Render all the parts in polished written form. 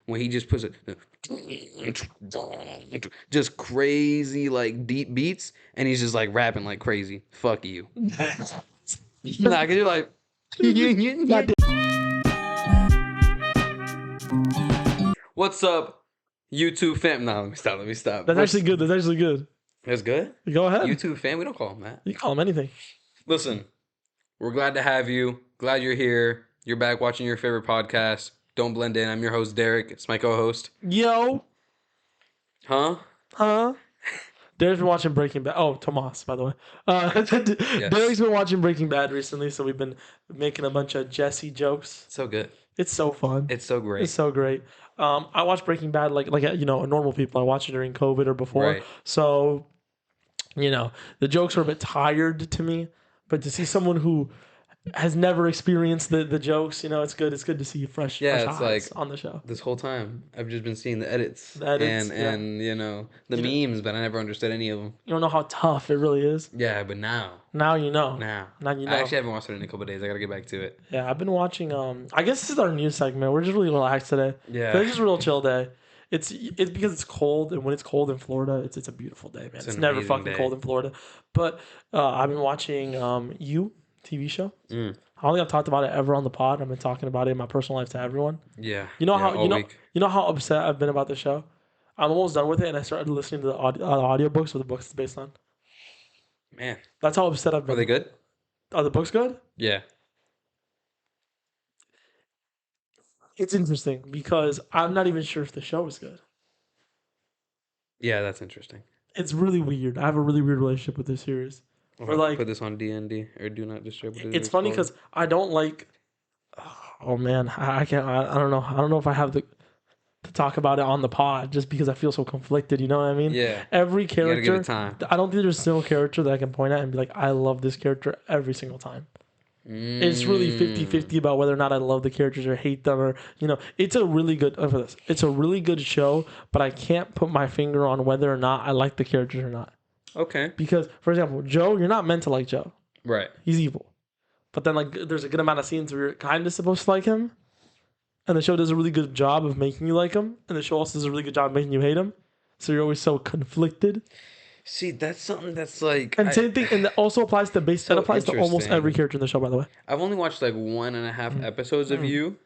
when he just puts it, just crazy like deep beats, and he's just like rapping like crazy. Fuck you. Nah, cause you're like. What's up, YouTube fam? No, let me stop. That's actually good. That's actually good. That's good? Go ahead. YouTube fam, we don't call him that. You call him anything. Listen, we're glad to have you. Glad you're here. You're back watching your favorite podcast. Don't blend in. I'm your host, Derrick. It's my co-host. Yo. Huh? Derrick's been watching Breaking Bad. Oh, Tomas, by the way. Yes. Derrick's been watching Breaking Bad recently, so we've been making a bunch of Jesse jokes. So good. It's so fun. It's so great. It's so great. I watched Breaking Bad like normal people. I watched it during COVID or before. Right. So, the jokes were a bit tired to me, but to see someone who has never experienced the jokes, it's good. It's good to see fresh eyes like on the show. This whole time, I've just been seeing the edits, and the memes, but I never understood any of them. You don't know how tough it really is. Yeah, but now you know. Now you know. I actually haven't watched it in a couple of days. I gotta get back to it. Yeah, I've been watching. I guess this is our news segment. We're just really relaxed today. Yeah, it's just a real chill day. It's because it's cold, and when it's cold in Florida, it's a beautiful day, man. It's never fucking cold in Florida. But I've been watching You TV show. I don't think I've talked about it ever on the pod. I've been talking about it in my personal life to everyone. Yeah. You know how upset I've been about the show? I'm almost done with it, and I started listening to the audiobooks or the books it's based on. Man. That's how upset I've been. Are they good? Are the books good? Yeah. It's interesting because I'm not even sure if the show is good. Yeah, that's interesting. It's really weird. I have a really weird relationship with this series. Or like put this on DND or do not disturb. It's funny because I don't like. Oh man, I can't. I don't know. I don't know if I have to talk about it on the pod just because I feel so conflicted. You know what I mean? Yeah. Every character. You gotta give it time. I don't think there's a single character that I can point at and be like, I love this character every single time. It's really 50-50 about whether or not I love the characters or hate them or it's a really good It's a really good show, but I can't put my finger on whether or not I like the characters or not. Okay. Because, for example, Joe, you're not meant to like Joe. Right. He's evil. But then, there's a good amount of scenes where you're kind of supposed to like him. And the show does a really good job of making you like him. And the show also does a really good job of making you hate him. So you're always so conflicted. See, that's something that's like... And same thing, and that also applies to that applies to almost every character in the show, by the way. I've only watched 1.5 episodes of You.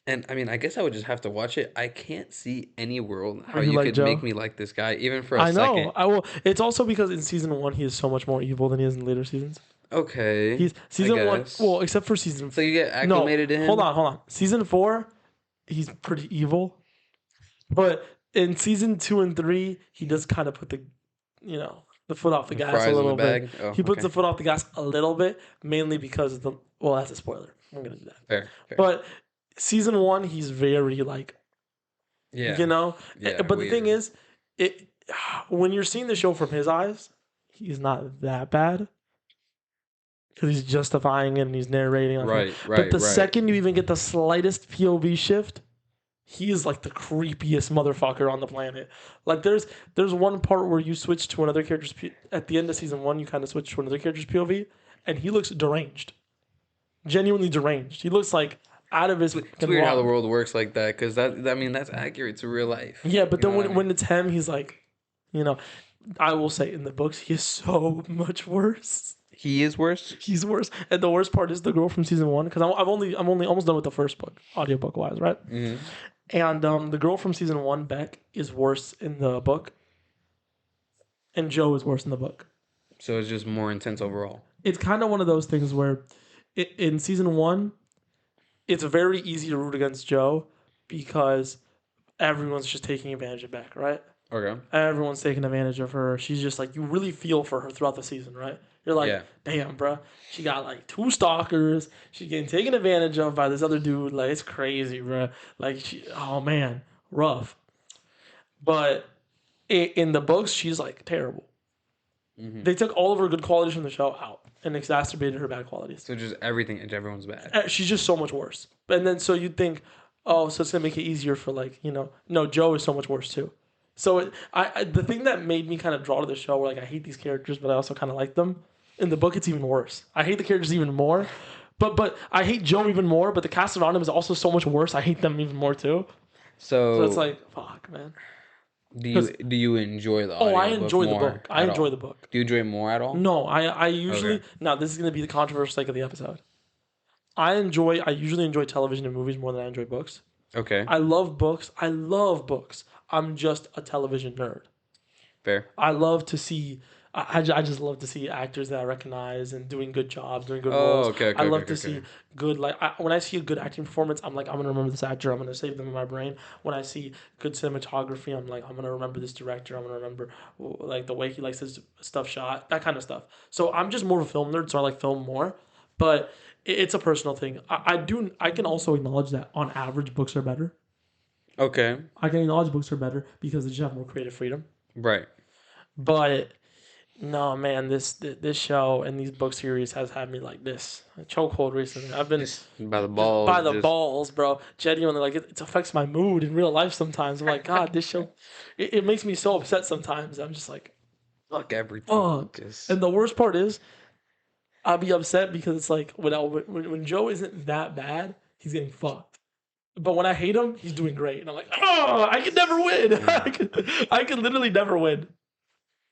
And I mean, I guess I would just have to watch it. I can't see any world how you could make me like this guy, even for a second. I will. It's also because in season 1 he is so much more evil than he is in later seasons. Okay. He's season 1. Well, except for season. So you get acclimated to him. Hold on. Season 4, he's pretty evil, but in season 2 and 3, he does kind of put the foot off the gas a little bit. Oh, he puts the foot off the gas a little bit, mainly because of that's a spoiler. I'm gonna do that. Fair. But season 1, he's very Yeah. But weird. The thing is, when you're seeing the show from his eyes, he's not that bad because he's justifying it and he's narrating. Right. But the second you even get the slightest POV shift, he is like the creepiest motherfucker on the planet. Like there's one part where you switch to another character's at the end of season 1, you kind of switch to another character's POV, and he looks deranged, genuinely deranged. He looks like out of his. It's weird how the world works like that because that's accurate to real life. Yeah, but then when it's him, he's like, I will say in the books he is so much worse. He is worse. He's worse, and the worst part is the girl from season 1 because I'm only almost done with the first book, audiobook wise, right? Mm-hmm. And the girl from season 1, Beck, is worse in the book, and Joe is worse in the book. So it's just more intense overall. It's kind of one of those things where, in season 1, it's very easy to root against Joe because everyone's just taking advantage of Beck, right? Okay. Everyone's taking advantage of her. She's just like, you really feel for her throughout the season, right? You're like, damn, bro. She got 2 stalkers. She's getting taken advantage of by this other dude. Like, it's crazy, bro. Like, oh man, rough. But in the books, she's terrible. Mm-hmm. They took all of her good qualities from the show out and exacerbated her bad qualities. So just everyone's bad. She's just so much worse. And then so you'd think, oh, so it's gonna make it easier for no, Joe is so much worse too. So the thing that made me kind of draw to the show, where I hate these characters, but I also kind of like them. In the book, it's even worse. I hate the characters even more, But I hate Joe even more. But the cast around him is also so much worse. I hate them even more too. So it's like, fuck, man. Do you enjoy the I audiobook enjoy the more book. I at enjoy all? the book. Do you enjoy it more at all? No, I usually Okay. now this is gonna be the controversial sake of the episode. I usually enjoy television and movies more than I enjoy books. Okay. I love books. I love books. I'm just a television nerd. Fair. I love to see. I just love to see actors that I recognize and doing good jobs, doing good Oh, roles. okay, I okay, love okay, to okay. see good when I see a good acting performance, I'm like I'm gonna remember this actor. I'm gonna save them in my brain. When I see good cinematography, I'm like I'm gonna remember this director. I'm gonna remember like the way he likes his stuff shot, that kind of stuff. So I'm just more of a film nerd, so I like film more. But it's a personal thing. I can also acknowledge that on average books are better. Okay. I can acknowledge books are better because they just have more creative freedom. Right. But no, man, this show and these book series has had me like this a chokehold recently. I've been Just by the just by balls. the Just balls, bro. Genuinely, like it affects my mood in real life sometimes. I'm like, God, this show, it makes me so upset sometimes. I'm just like, fuck everything. fuck. Just And the worst part is, I'll be upset because it's like when Joe isn't that bad, he's getting fucked. But when I hate him, he's doing great, and I'm like, oh, I can never win. I can literally never win.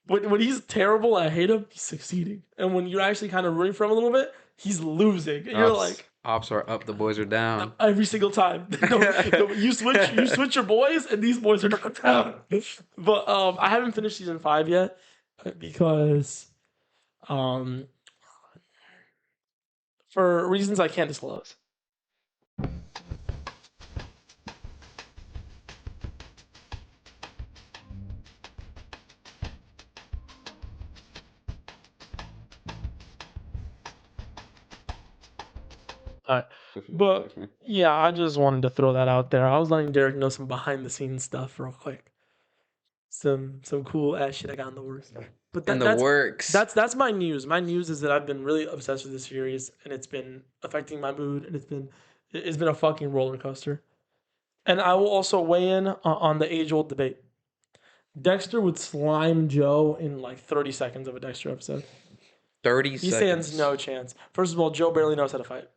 When he's terrible, I hate him. He's succeeding, and when you're actually kind of rooting for him a little bit, he's losing. And you're like, ops are up, the boys are down. every single time. No, you switch your boys, and these boys are down. But I haven't finished season 5 yet because um for reasons I can't disclose. All right. But yeah, I just wanted to throw that out there. I was letting Derrick know some behind the scenes stuff real quick. Some cool ass shit I got in the works. But In the works. that's my news. My news is that I've been really obsessed with this series and it's been affecting my mood and it's been a fucking roller coaster. And I will also weigh in on the age old debate. Dexter would slime Joe in like 30 seconds of a Dexter episode. 30 He seconds. stands no chance. First of all, Joe barely knows how to fight.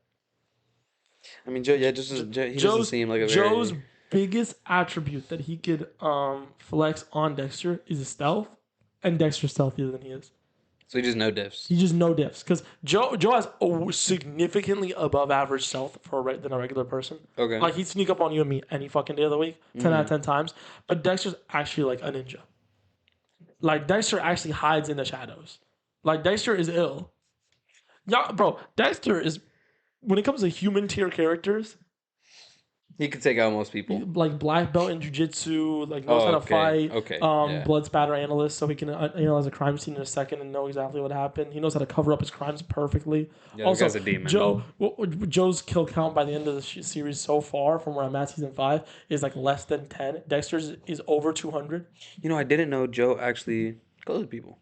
I mean, Joe. Yeah, he doesn't seem like a Joe's very. biggest attribute that he could flex on Dexter is his stealth, and Dexter's stealthier than he is. So he just no diffs. He just no diffs because Joe has a significantly above average stealth than a regular person. Okay. Like he'd sneak up on you and me any fucking day of the week, 10 out of 10 times. But Dexter's actually like a ninja. Like Dexter actually hides in the shadows. Like Dexter is ill. Yeah, bro. Dexter is when it comes to human tier characters. He could take out most people. Like black belt in jiu-jitsu, like knows how to fight. Okay. Blood spatter analyst, so he can analyze a crime scene in a second and know exactly what happened. He knows how to cover up his crimes perfectly. Yeah, also, the guy's a demon. Joe's kill count by the end of the series so far, from where I'm at season 5, is like less than 10. Dexter's is over 200. You know, I didn't know Joe actually kills people.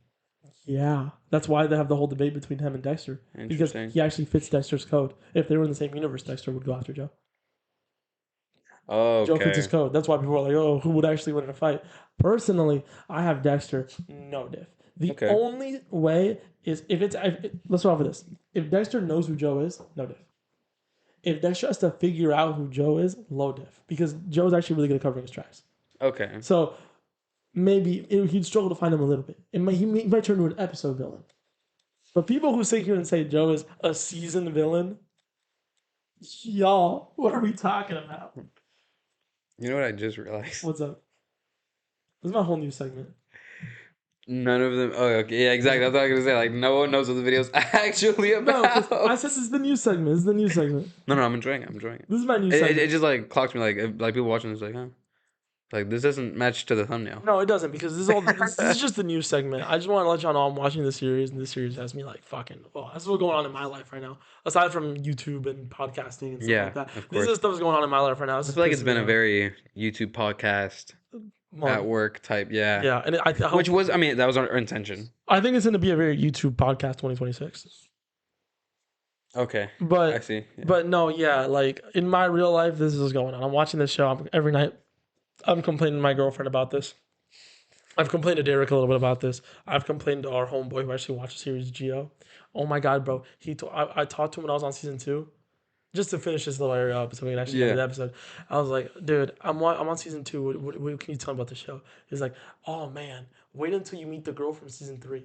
Yeah, that's why they have the whole debate between him and Dexter because he actually fits Dexter's code. If they were in the same universe, Dexter would go after Joe. Oh, okay. Joe fits his code. That's why people are like, oh, who would actually win in a fight? Personally, I have Dexter, no diff. The only way is let's start off with this. If Dexter knows who Joe is, no diff. If Dexter has to figure out who Joe is, low diff. Because Joe's actually really good at covering his tracks. Okay. So maybe he'd struggle to find him a little bit. He might turn into an episode villain. But people who sit here and say Joe is a seasoned villain, y'all, what are we talking about? You know what I just realized? What's up? This is my whole new segment. None of them. Oh, okay. Yeah, exactly. That's what I was gonna say. Like, no one knows what the video's actually about. No, I said this is the new segment. This is the new segment. No, I'm enjoying it. This is my new segment. It just like clocks me. Like people watching this, like, huh? Like this doesn't match to the thumbnail. No, it doesn't because this is just the new segment. I just want to let y'all know I'm watching this series, and this series has me like fucking. Oh, that's what's going on in my life right now. Aside from YouTube and podcasting and stuff like that, this is stuff that's going on in my life right now. I feel like it's been a very YouTube podcast at work type. Yeah. Yeah, and which was, I mean, that was our intention. I think it's going to be a very YouTube podcast 2026. Okay. But I see. Yeah. But no, yeah, like in my real life, this is what's going on. I'm watching this show every night. I'm complaining to my girlfriend about this. I've complained to Derrick a little bit about this. I've complained to our homeboy who actually watches the series, Gio, Oh my god, bro. I talked to him when I was on season 2. Just to finish this little area up so we can actually get to the episode. I was like, dude, I'm on season 2. What can you tell me about the show? He's like, oh man, wait until you meet the girl from season 3.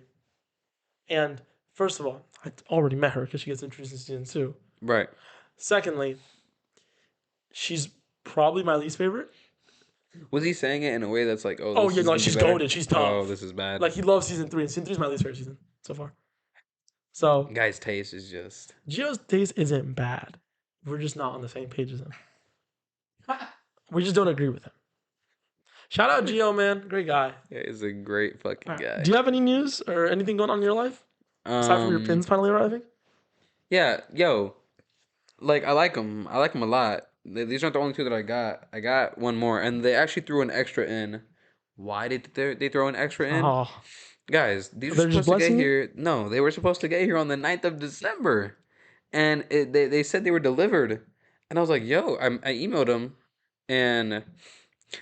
And first of all, I already met her because she gets introduced in season 2. Right. Secondly, she's probably my least favorite. Was he saying it in a way that's like, oh yeah, no, she's goaded. She's tough. Oh, this is bad. Like, he loves season 3, and season 3 is my least favorite season so far. So, guy's taste is just. Gio's taste isn't bad. We're just not on the same page as him. We just don't agree with him. Shout out Gio, man. Great guy. Yeah, he's a great fucking guy. Do you have any news or anything going on in your life? Aside from your pins finally arriving? Yeah, yo. Like, I like them. I like them a lot. These aren't the only 2 that I got. I got one more, and they actually threw an extra in. Why did they throw an extra in? Oh. Guys, these were supposed to get here. No, they were supposed to get here on the 9th of December. And they said they were delivered. And I was like, yo, I emailed them. And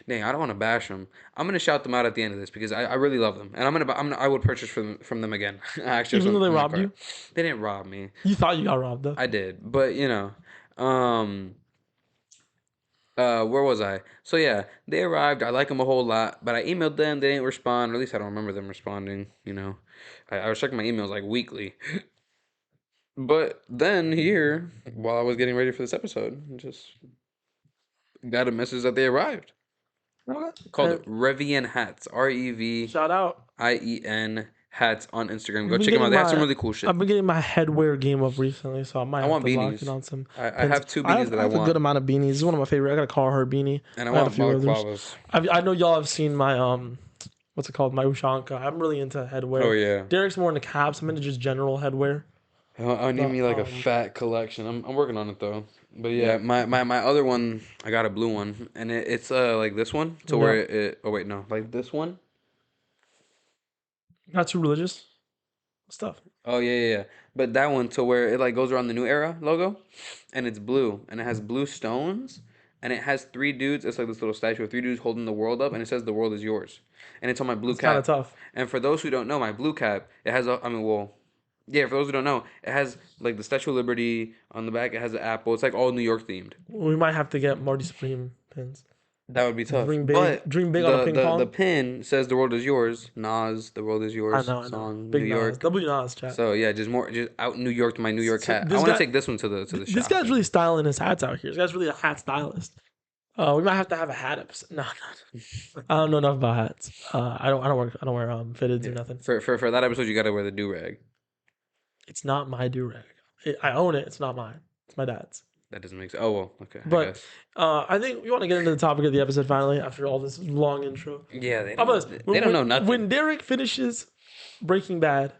dang, I don't want to bash them. I'm gonna shout them out at the end of this because I really love them, and I would purchase from them again. Actually, even though they robbed you, they didn't rob me. You thought you got robbed though. I did, but you know, where was I? So yeah, they arrived. I like them a whole lot, but I emailed them. They didn't respond, or at least I don't remember them responding. You know, I was checking my emails like weekly. But then here, while I was getting ready for this episode, just got a message that they arrived. Okay. Called Revian Hats. REV. Shout out. IEN Hats on Instagram. Go check them out. They have some really cool shit. I've been getting my headwear game up recently, so I might have to lock in on some. I have 2 beanies that I want. I have a good amount of beanies. This is one of my favorite. I got a Carhartt beanie. And I want a few others. I know y'all have seen my what's it called? My Ushanka. I'm really into headwear. Oh yeah. Derrick's more into caps. I'm into just general headwear. I need me like a fat collection. I'm working on it though. But yeah, my other one, I got a blue one, and it's like this one to where it. Oh wait, no, like this one. Not too religious stuff. Oh yeah. But that one to where it like goes around the New Era logo, and it's blue, and it has blue stones, and it has 3 dudes. It's like this little statue of 3 dudes holding the world up, and it says the world is yours, and it's on my blue cap. Kind of tough. And for those who don't know, my blue cap, it has yeah, for those who don't know, it has like the Statue of Liberty on the back. It has an apple. It's like all New York themed. We might have to get Marty Supreme pins. That would be tough. Dream big on a ping pong. The pin says the world is yours. Nas, the world is yours. I know. Song, Big New York. Nas. W Nas, chat. So yeah, just out in New York to my New York hat. I want to take this one to the shop. This guy's really styling his hats out here. This guy's really a hat stylist. We might have to have a hat episode. No. I don't know enough about hats. I don't wear fitteds or nothing. For that episode, you got to wear the do-rag. It's not my do-rag. I own it. It's not mine. It's my dad's. That doesn't make sense. Oh, well, okay. But I think we want to get into the topic of the episode finally after all this long intro. Yeah, they don't know nothing. When Derrick finishes Breaking Bad,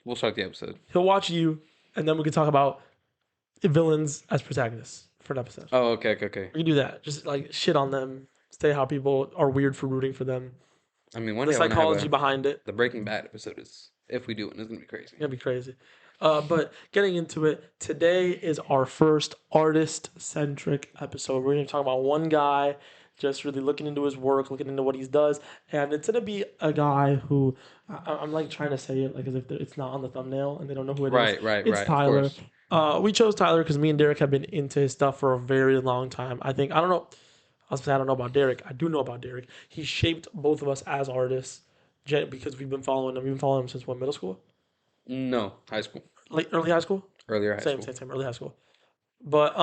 we'll start the episode. He'll watch you, and then we can talk about villains as protagonists for an episode. Oh, okay. We can do that. Just like shit on them, say how people are weird for rooting for them. I mean, one the day psychology behind it. The Breaking Bad episode is, if we do it, it's gonna be crazy. It's gonna be crazy. But getting into it, today is our first artist-centric episode. We're going to talk about one guy, just really looking into his work, looking into what he does. And it's going to be a guy who, I'm like trying to say it like as if it's not on the thumbnail and they don't know who it is. Right. It's Tyler. We chose Tyler because me and Derrick have been into his stuff for a very long time. I don't know about Derrick. I do know about Derrick. He shaped both of us as artists because we've been following him. We've been following him since what, middle school? No, high school. Early high school? Earlier high school. Same, early high school. But,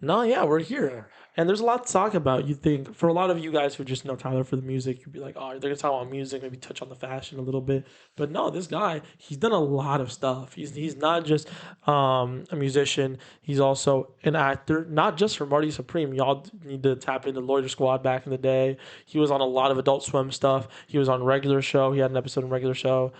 no, yeah, we're here. And there's a lot to talk about. You think, for a lot of you guys who just know Tyler for the music, you'd be like, oh, they're going to talk about music, maybe touch on the fashion a little bit. But no, this guy, he's done a lot of stuff. He's not just a musician. He's also an actor, not just for Marty Supreme. Y'all need to tap into Loiter Squad back in the day. He was on a lot of Adult Swim stuff. He was on Regular Show. He had an episode in Regular Show.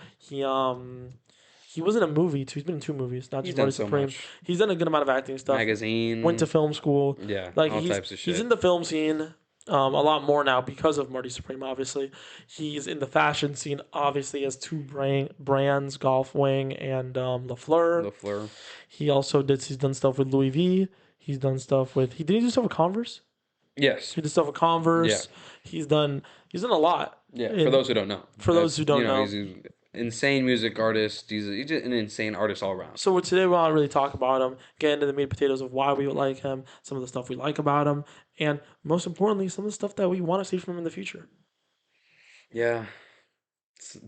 He was in a movie too. He's been in 2 movies, not just Marty Supreme. He's done a good amount of acting stuff. Magazine. Went to film school. Yeah, like all types of shit. He's in the film scene a lot more now because of Marty Supreme, obviously. He's in the fashion scene, obviously, as 2 brands, Golf Wing and LaFleur. He's done stuff with Louis V. He's done stuff with... Did he do stuff with Converse? Yes. He did stuff with Converse. Yeah. He's done a lot. Yeah, for those who don't know. For those who don't know. He's insane music artist. He's just an insane artist all around. So today we want to really talk about him, get into the meat and potatoes of why we like him, some of the stuff we like about him, and most importantly, some of the stuff that we want to see from him in the future. Yeah,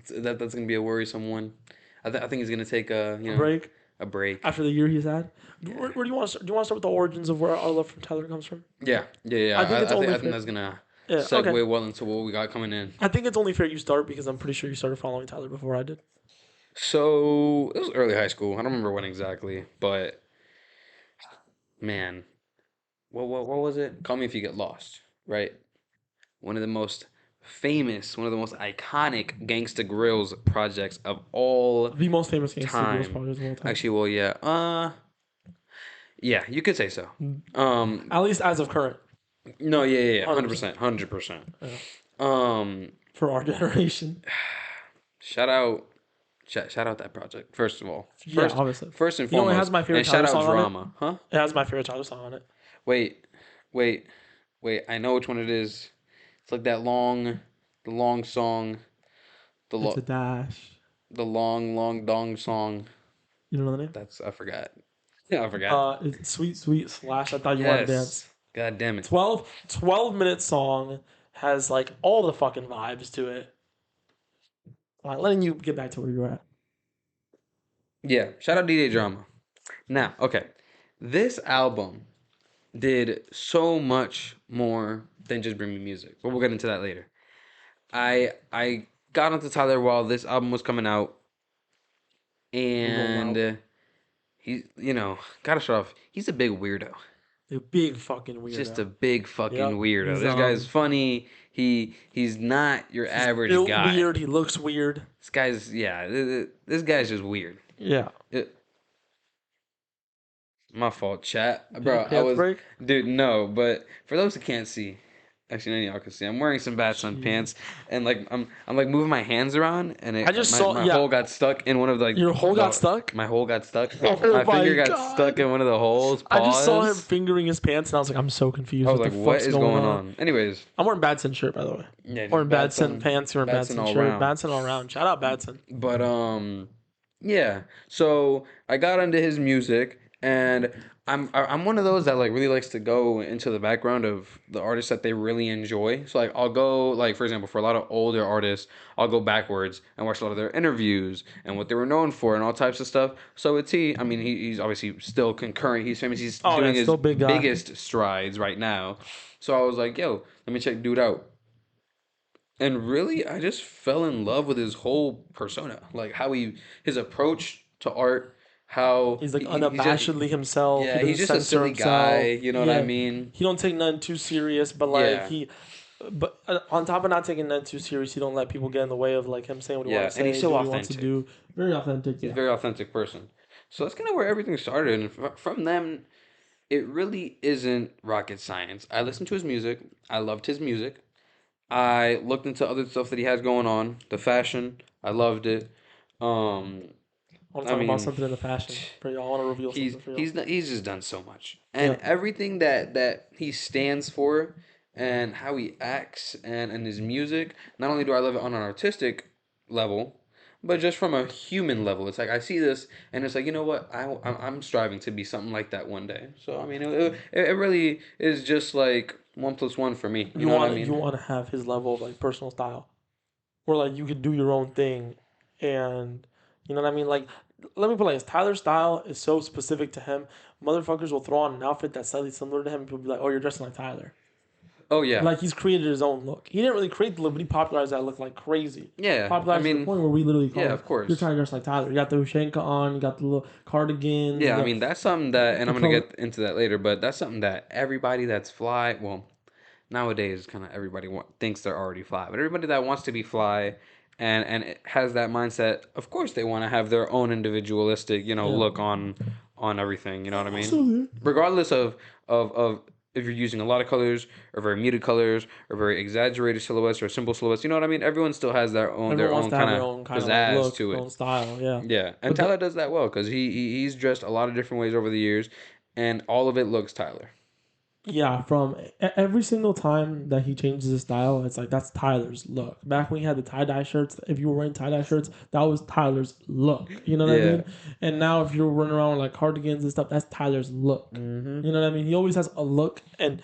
that's gonna be a worrisome one. I think he's gonna take A break a break. after the year he's had. Yeah. Where do you want to start? Do you want to start with the origins of where our love from Tyler comes from? Yeah. I think it's only I think fair. that's gonna Yeah, okay. segue well into what we got coming in. I think it's only fair you start because I'm pretty sure you started following Tyler before I did. So it was early high school. I don't remember when exactly, but man, what was it? Call Me If You Get Lost, right? One of the most famous, one of the most iconic Gangsta Grills projects of all The most famous Gangsta Girls time. project of all time. Actually, well, yeah, you could say so. At least as of current. No, yeah, 100%. 100%. Yeah. Um, For our generation. shout out, shout out that project first of all. Yeah, obviously. First and You know, it foremost, has my favorite and shout Tyler out song on it. Drama, huh? It has my favorite Tyler song on it. Wait, wait, wait. I know which one it is. It's like that the long song, It's a dash. the long dong song. You don't know the name? That's I forgot. Yeah, I forgot. It's Sweet Sweet Slash. I thought you wanted to dance. God damn it. 12-minute song has like all the fucking vibes to it. All right, letting you get back to where you're at. Yeah, shout out DJ Drama. Now, okay. This album did so much more than just bring me music. But we'll get into that later. I got onto Tyler while this album was coming out. And he, gotta show off. He's a big weirdo. A big fucking weirdo. Just a big fucking Yep. weirdo. This guy's funny. He's not your average built guy. Weird. He looks weird. This guy's just weird. Yeah. My fault, chat, bro. Dude. No, but for those who can't see, actually, none of y'all can see. I'm wearing some Bad Sun pants, and like I'm like moving my hands around, and my hole got stuck in one of the your hole got stuck. My hole got stuck. Oh my finger got stuck in one of the holes. Pause. I just saw him fingering his pants, and I was like, I'm so confused. I was like, what is going on? Anyways, I'm wearing Badson shirt, by the way. Yeah, wearing Badson pants. You're wearing Badson shirt. Badson all around. Shout out Badson. But yeah. So I got into his music, and I'm one of those that like really likes to go into the background of the artists that they really enjoy. So like I'll go like, for example, for a lot of older artists, I'll go backwards and watch a lot of their interviews and what they were known for and all types of stuff. So with T, I mean he's obviously still concurrent. He's famous. He's doing his biggest strides right now. So I was like, yo, let me check dude out. And really, I just fell in love with his whole persona, like his approach to art. How he's like unabashedly himself. Yeah, he's just a silly guy. You know what I mean? He don't take none too serious, but like but on top of not taking none too serious, he don't let people get in the way of like him saying what he wants to say. And he's so authentic. He wants to do. Very authentic. He's a very authentic person. So that's kind of where everything started, and from them, it really isn't rocket science. I listened to his music. I loved his music. I looked into other stuff that he has going on. The fashion, I loved it. I want to talk about something in the fashion for y'all. I want to reveal something for y'all. He's just done so much. And everything that he stands for and how he acts and his music, not only do I love it on an artistic level, but just from a human level. It's like I see this and it's like, you know what? I'm striving to be something like that one day. So, I mean, it really is just like 1 + 1 for me. You know what I mean? You want to have his level of like personal style where like you could do your own thing and... You know what I mean? Like, let me put it like this. Tyler's style is so specific to him. Motherfuckers will throw on an outfit that's slightly similar to him and people be like, oh, you're dressing like Tyler. Oh, yeah. Like, he's created his own look. He didn't really create the look, but he popularized that look like crazy. Yeah. Popularized to the point where we literally call of course. You're trying to dress like Tyler. You got the Ushanka on. You got the little cardigan. Yeah, I mean, that's something that, and I'm going to get into that later, but that's something that everybody that's fly, well, nowadays kind of everybody thinks they're already fly, but everybody that wants to be fly and it has that mindset, of course they want to have their own individualistic, look on everything, you know what I mean? Absolutely. Regardless of if you're using a lot of colors or very muted colors or very exaggerated silhouettes or simple silhouettes, you know what I mean? Everyone still has their own kind of pizzazz look, to it. Own style, yeah. Yeah, and Tyler does that well because he's dressed a lot of different ways over the years, and all of it looks Tyler. Yeah, from every single time that he changes his style, it's like that's Tyler's look. Back when he had the tie dye shirts, if you were wearing tie dye shirts, that was Tyler's look. You know what I Yeah. mean? And now if you're running around with like cardigans and stuff, that's Tyler's look. Mm-hmm. You know what I mean? He always has a look, and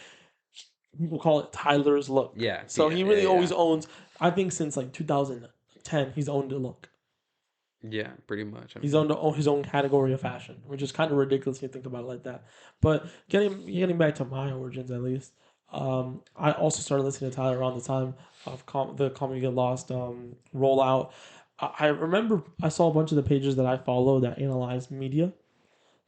people call it Tyler's look. Yeah. So Yeah. he Yeah. really Yeah. always owns. I think since like 2010, he's owned a look. Yeah. Pretty much. I He's mean. owned his own category of fashion, which is kind of ridiculous when you think about it like that. But getting back to my origins, at least, I also started listening to Tyler around the time of the Call Me Get Lost rollout. I remember I saw a bunch of the pages that I follow that analyze media,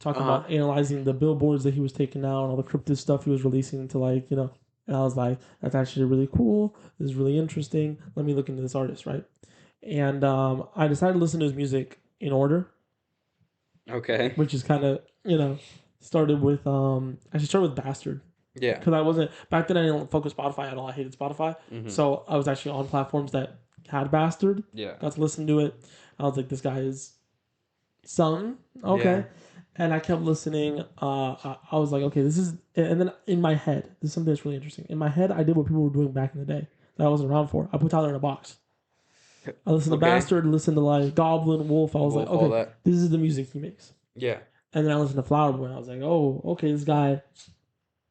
talking Uh huh. about analyzing the billboards that he was taking out, all the cryptid stuff he was releasing to like, and I was like, that's actually really cool. This is really interesting. Let me look into this artist, right? And I decided to listen to his music in order, Okay. which is kind of started with actually started with Bastard, Yeah. because I wasn't back then. I didn't focus Spotify at all. I hated Spotify, Mm-hmm. so I was actually on platforms that had Bastard. Yeah. Got to listen to it. I was like, this guy is something. Yeah. Okay. And I kept listening. I was like, okay, this is. And then in my head, this is something that's really interesting. In my head, I did what people were doing back in the day that I wasn't around for. I put Tyler in a box. I listened to Okay. Bastard, listened to like Goblin, Wolf. I was like, Wolf. All okay, that. this is the music he makes. Yeah. And then I listened to Flower Boy, and I was like, oh, okay, this guy,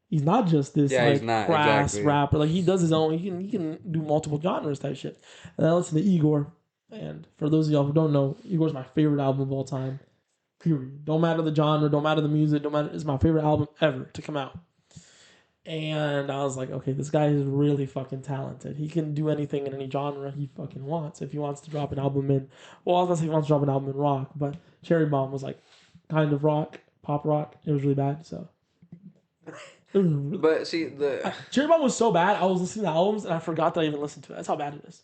he's not just this Yeah. He's like not crass exactly. rapper. Like he does his own. He can do multiple genres type shit. And then I listened to Igor. And for those of y'all who don't know, Igor's my favorite album of all time. Period. Don't matter the genre, don't matter the music, don't matter. It's my favorite album ever to come out. And I was like, okay, this guy is really fucking talented. He can do anything in any genre he fucking wants. If he wants to drop an album in, well, I was gonna say he wants to drop an album in rock, but Cherry Bomb was like kind of rock, pop rock. It was really bad. So But see the Cherry Bomb was so bad. I was listening to albums and I forgot that I even listened to it. That's how bad it is.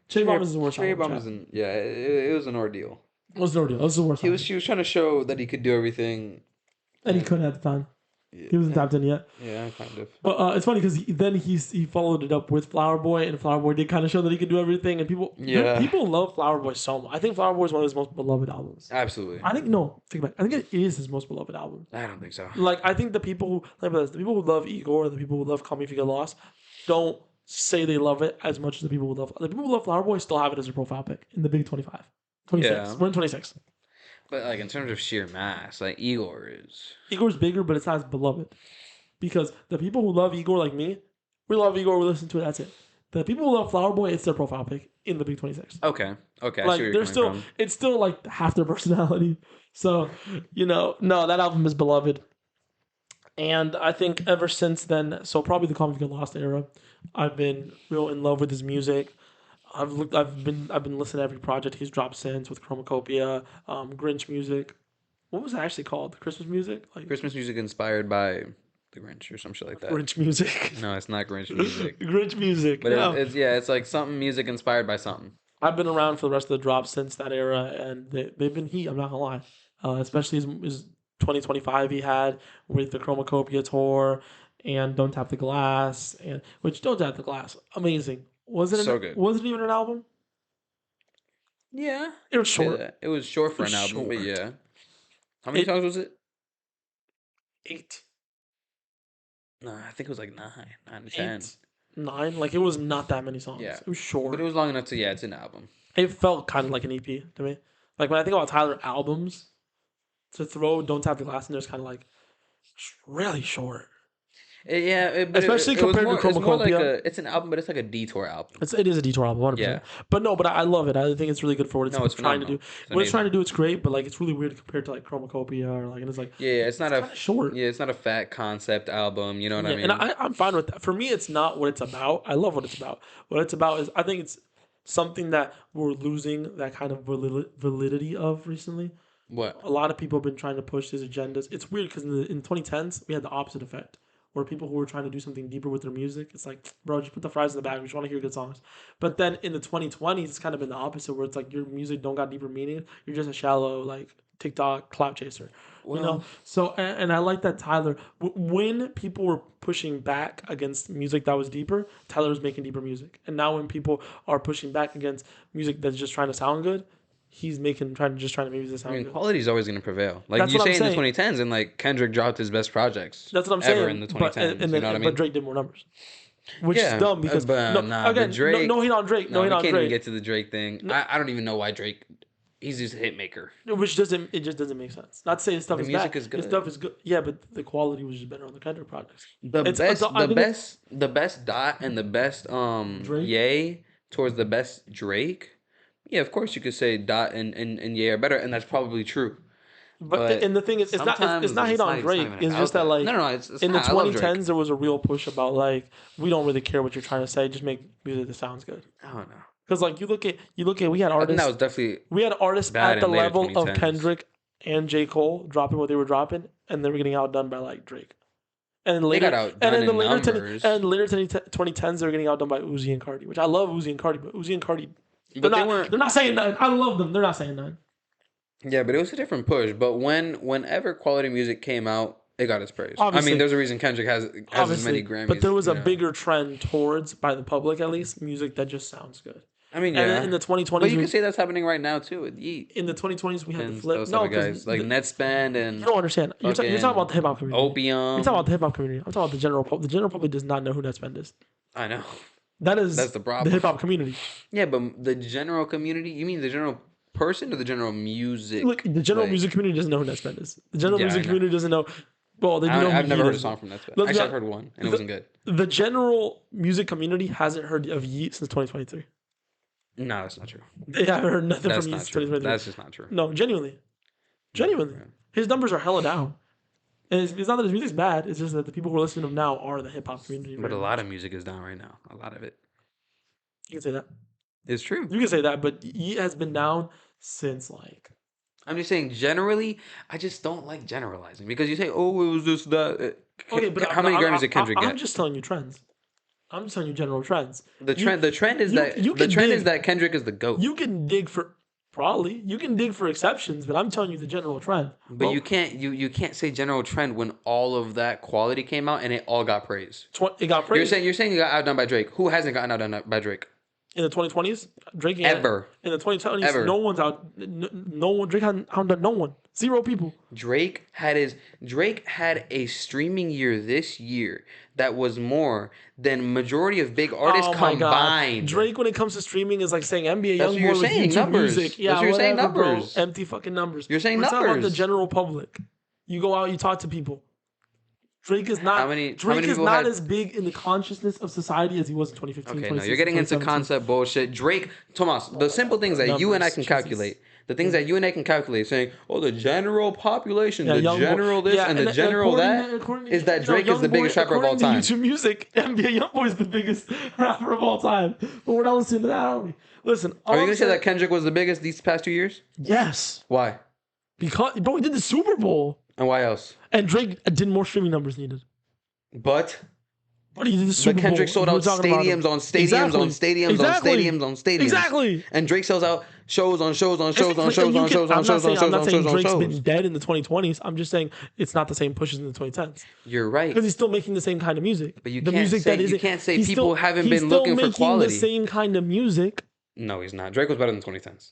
Cherry Bomb is the worst cherry album. bomb Chat. isn't. Yeah. It was an ordeal. What's the deal? This is the worst album, She was trying to show that he could do everything. and he And couldn't at the time. He wasn't yeah. tapped in yet. Yeah. Kind of. But it's funny because then he followed it up with Flower Boy, and Flower Boy did kind of show that he could do everything, and Yeah. people love Flower Boy so much. I think Flower Boy is one of his most beloved albums. Absolutely. I think no, think about it. I think it is his most beloved album. I don't think so. Like I think the people who like this, the people who love Igor, the people who love Call Me If You Get Lost, don't say they love it as much as the people who love Flower Boy still have it as their profile pic in the big 25. 26. Yeah. We're in 26. But like in terms of sheer mass, like Igor is. Igor's bigger, but it's not as beloved. Because the people who love Igor like me, we love Igor, we listen to it, that's it. The people who love Flower Boy, it's their profile pic in the Big 26. Okay. Okay. I see Like where you're they're coming still from. it's still like half their personality. So, no, that album is beloved. And I think ever since then, so probably the Call Me If You Get Lost era, I've been real in love with his music. I've been listening to every project he's dropped since with Chromacopia, Grinch music. What was it actually called? The Christmas music? Like Christmas music inspired by the Grinch or some shit like that. Grinch music. No, it's not Grinch music. Grinch music. But Yeah. it's like something music inspired by something. I've been around for the rest of the drops since that era, and they've been heat. I'm not gonna lie, especially his 2025 he had with the Chromacopia tour and Don't Tap the Glass, and which Don't Tap the Glass, amazing. So good. Was it even an album? Yeah. It was Say short. that. It was short It for was an album, but short. yeah. How many songs was it? 8, No, I think it was like 9 to 10. 8, 9. Like it was not that many songs. Yeah. It was short. But it was long enough to, yeah, it's an album. It felt kind of like an EP to me. Like when I think about Tyler albums, to throw Don't Tap the Glass in there is kind of like really short. But Especially it was compared to more, it's more like Chromacopia. it's an album, but it's like a detour album. It is a detour album, 100%. Yeah. But no, but I love it. I think it's really good for what it's No, it's trying to do. phenomenal. It's What it's trying to amazing. do, it's great, but like it's really weird compared to like Chromacopia or like, and it's like Yeah, it's not kind of short. yeah, it's not a fat concept album, you know what I And mean? I'm fine with that. For me, it's not what it's about. I love what it's about. What it's about is I think it's something that we're losing that kind of validity of recently. What? A lot of people have been trying to push these agendas. It's weird because in 2010s we had the opposite effect, where people who were trying to do something deeper with their music, it's like, bro, just put the fries in the bag. We just want to hear good songs. But then in the 2020s, it's kind of been the opposite, where it's like your music don't got deeper meaning. You're just a shallow like TikTok clout chaser. Well, So and I like that Tyler. When people were pushing back against music that was deeper, Tyler was making deeper music. And now when people are pushing back against music that's just trying to sound good, he's trying to make music I sound mean, good. quality is always going to prevail. Like That's you what I'm say in the saying. 2010s, and like Kendrick dropped his best projects That's what I'm ever saying. in the But 2010s. You know what I but mean? Drake did more numbers, which is Yeah, dumb because but no, nah, the again, no, Drake. no hate on Drake, no No, hate we on can't even Drake. get to the Drake thing. No, I don't even know why Drake. He's just a hit maker. which just doesn't make sense. Not to say his stuff The is bad. music is His good. stuff is good. Yeah, but the quality was just better on the Kendrick projects. The It's best, I the think it's best, the best Dot and the best Drake. Yay towards the best Drake. Yeah, of course you could say Dot and Yay are better, and that's probably true. But But and the thing is, it's sometimes not hate on it's not Drake. even It's just about that that. No, like no, no, it's in the not. I love Drake. 2010s there was a real push about like we don't really care what you're trying to say, just make music that sounds good. I don't know. Because like you look at we had I think that artists was definitely at bad the in later level of 2010s. Kendrick and J. Cole dropping what they were dropping, and they were getting outdone by like Drake. And then They got later, outdone in numbers, 2010s, they were getting outdone by Uzi and Cardi, which I love Uzi and Cardi, but Uzi and Cardi, but they weren't. they're not saying nothing. I love them. They're not saying nothing. Yeah, but it was a different push. But whenever quality music came out, it got its praise. I mean, Obviously, there's a reason Kendrick has as many Grammys. but there was you a know. bigger trend towards, by the public at least, music that just sounds good. I mean, And yeah. in the 2020s, But you can say that's happening right now too with Yeet in the 2020s, we had the and flip. those No, type of because guys like Netspend you and don't understand. You're talking about the hip hop community. Opium. You're talking about the hip hop community. I'm talking about the general public. The general public does not know who Netspend is. I know. That is That's the problem. The hip hop community. Yeah, but the general community. You mean the general person or the general music? Look, the general music community doesn't know who Netspend is. The general music community doesn't know. Well, they do know. I've never heard a song from Netspend. Actually, I've heard one, and it wasn't good. The general music community hasn't heard of Yeet since 2023. No, that's not true. They haven't heard nothing That's from Yeet not since true. 2023. That's just not true. No, genuinely. Yeah. His numbers are hella down. And it's not that his music's bad. It's just that the people who are listening to him now are the hip hop community. But a lot of music is down right now. A lot of it. You can say that. It's true. You can say that, but Yeet has been down since like. I'm just saying generally. I just don't like generalizing because you say, "Oh, it was this that." Okay, but how many Grammys did Kendrick get? I'm just telling you trends. I'm just telling you general trends. The trend is that Kendrick is the GOAT. You can dig for exceptions, but I'm telling you the general trend. But you can't say general trend when all of that quality came out and it all got praise. It got praise. You're saying you got outdone by Drake. Who hasn't gotten outdone by Drake? In the 2020s, Drake ever. In the 2020s, ever. No one's out. No one. Drake hadn't outdone no one. 0 people. Drake had a streaming year this year that was more than majority of big artists combined. Drake, when it comes to streaming, is like saying NBA That's YoungBoy with YouTube numbers. music. Yeah, that's what you're saying, numbers. Bro. Empty fucking numbers. You're saying We're numbers. talking about the general public. You go out, you talk to people. Drake is not. Drake is not as big in the consciousness of society as he was in 2015. Okay, no, you're getting into concept bullshit. Drake, Tomas, the simple things that you and I can calculate. The things that you and I can calculate, saying, "Oh, the general population, the general this and the general that," is that Drake is the biggest rapper of all time. YouTube Music, NBA YoungBoy is the biggest rapper of all time. But we're not listening to that, are we? Listen, are you gonna say that Kendrick was the biggest these past 2 years? Yes. Why? Because bro, he did the Super Bowl. And why else? And Drake did more streaming numbers needed. But he did the Super Bowl. Kendrick sold out stadiums on stadiums on stadiums on stadiums on stadiums. Exactly. And Drake sells out shows on shows on shows on shows on shows on shows on shows on shows. I'm not saying Drake's been dead in the 2020s. I'm just saying it's not the same pushes in the 2010s. You're right. Because he's still making the same kind of music. But you can't say people haven't been looking for quality. He's still making the same kind of music. No, he's not. Drake was better than the 2010s.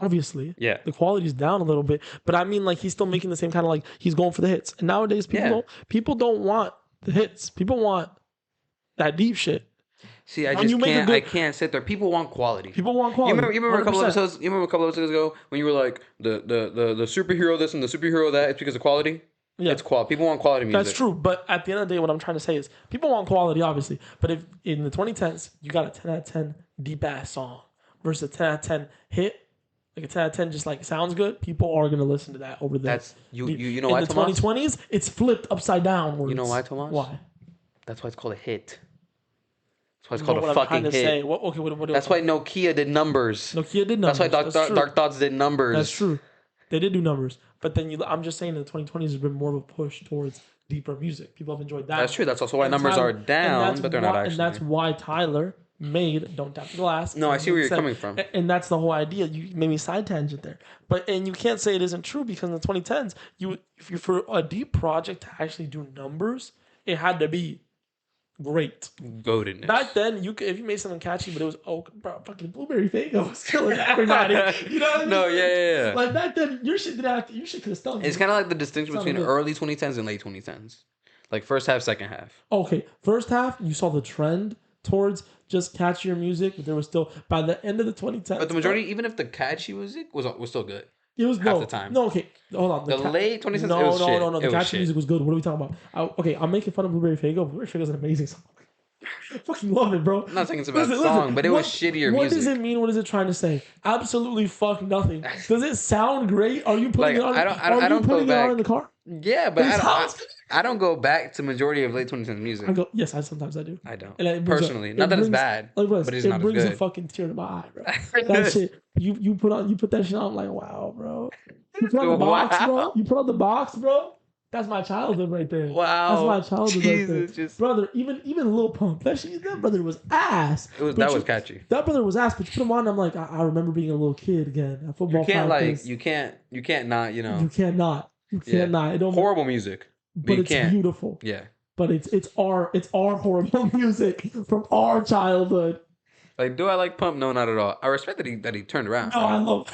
Obviously. Yeah. The quality's down a little bit. But I mean, like, he's still making the same kind of, like, he's going for the hits. And nowadays, people don't want the hits. People want that deep shit. See, I can't sit there. People want quality. People want quality. You remember a couple episodes? You remember a couple episodes ago when you were like the superhero this and the superhero that? It's because of quality. Yeah, it's quality. People want quality music. That's true. But at the end of the day, what I'm trying to say is people want quality, obviously. But if in the 2010s you got a 10 out of 10 deep ass song versus a 10 out of 10 hit, like a 10 out of 10 just like sounds good, people are gonna listen to that over there. That's you know why, Tomas? In the 2020s, it's flipped upside down. You know why, Tomas? Why? That's why it's called a hit. That's why it's called a fucking hit. That's why Nokia did numbers. That's why Dark Thoughts did numbers. That's true. They did do numbers. But then I'm just saying in the 2020s there's been more of a push towards deeper music. People have enjoyed that. That's true. That's also why numbers are down, but they're not actually. And that's why Tyler made Don't Tap the Glass. No, I see where you're coming from. And that's the whole idea. You made me side tangent there. And you can't say it isn't true because in the 2010s, for a deep project to actually do numbers, it had to be great. Goatedness. Back then, if you made something catchy, but it was bro, fucking Blueberry Faygo was killing everybody. You know what I mean? No, yeah. Like back then, your shit didn't have to. Your shit could have stung. It's kind of like the distinction between early 2010s and late 2010s, like first half, second half. Okay, first half, you saw the trend towards just catchier music, but there was still by the end of the 2010s. But the majority, even if the catchy music was still good. It was half the time. No, okay, hold on. The late 2010s, it was shit. No. The catchy music was good. What are we talking about? Okay, I'm making fun of Blueberry Faygo. Blueberry Faygo is an amazing song. I fucking love it, bro. I'm not saying it's about the song, but it was shittier music. What does it mean? What is it trying to say? Absolutely fuck nothing. Does it sound great? Are you putting it on? I don't putting it on in the car? Yeah, but I don't go back to majority of late 2010s music. Yes, sometimes I do. I don't. And personally, not that it's bad, but it's not as good. It brings a fucking tear to my eye, bro. That shit. You put that shit on. I'm like, wow, bro. You put on the box, bro. You put on the box, bro. That's my childhood right there. Wow. That's my childhood right there. Brother, even Lil Pump. That brother was ass. That was catchy. That brother was ass, but you put him on, I'm like, I remember being a little kid again at football practice. You can't not, you know. You can't not. It don't horrible music. But it's beautiful. Yeah. But it's our horrible music from our childhood. Like, do I like Pump? No, not at all. I respect that he turned around. No, I love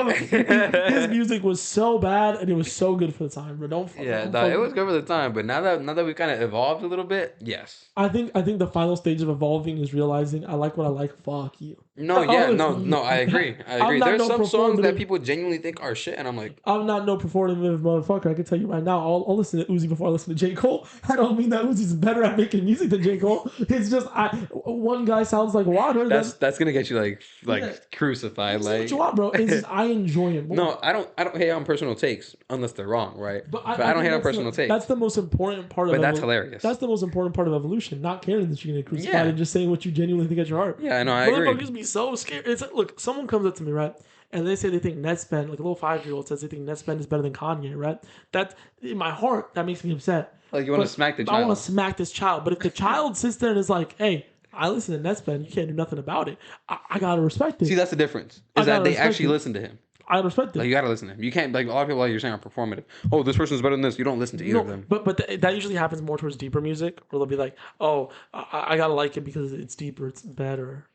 it. His music was so bad and it was so good for the time, bro. It was good for the time, but now that we kind of evolved a little bit, yes. I think the final stage of evolving is realizing I like what I like. Fuck you. No, I agree. There's some songs that people genuinely think are shit, and I'm like, I'm not no performative motherfucker. I can tell you right now, I'll listen to Uzi before I listen to J. Cole. I don't mean that Uzi's better at making music than J. Cole. It's just one guy sounds like water. That's gonna get you crucified. Like what you want, bro. It's just, I enjoy it more. No, I don't hate on personal takes unless they're wrong, right? But I don't hate on personal takes. That's the most important part of. But that's hilarious. That's the most important part of evolution. Not caring that you're gonna get crucified and just saying what you genuinely think at your heart. Yeah, I know. I agree. Motherfuckers be so scared. It's look, someone comes up to me, right? And they say they think Netspend, like a little 5-year-old says they think Netspend is better than Kanye, right? That in my heart, that makes me upset. Like you want to smack the child. I want to smack this child. But if the child sits there and is like, hey, I listen to Netspend, you can't do nothing about it. I gotta respect it. See, that's the difference. Is that they actually listen to him. I respect it. Like, you gotta listen to him. You can't, like, a lot of people, like you're saying, are performative. Oh, this person's better than this. You don't listen to either of them. But that usually happens more towards deeper music, where they'll be like, oh, I gotta like it because it's deeper, it's better.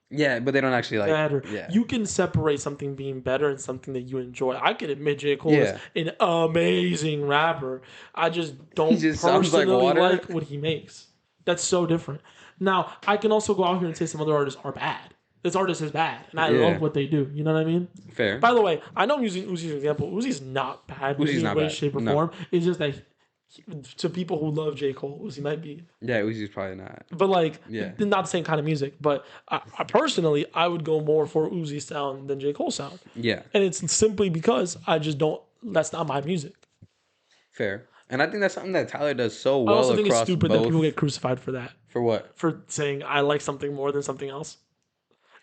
Yeah, but they don't actually like better. Yeah. You can separate something being better and something that you enjoy. I can admit J. Cole is an amazing rapper. I just don't personally like what he makes. That's so different. Now, I can also go out here and say some other artists are bad. This artist is bad, and I love what they do. You know what I mean? Fair. By the way, I know I'm using Uzi's example. Uzi's not bad. Uzi's not bad. Shape, or form. It's just that to people who love J. Cole, Uzi might be. Yeah, Uzi's probably not. But not the same kind of music. But I personally, I would go more for Uzi's sound than J. Cole's sound. Yeah. And it's simply because I just don't. That's not my music. Fair. And I think that's something that Tyler does so well. I also think it's stupid that people get crucified for that. For what? For saying I like something more than something else.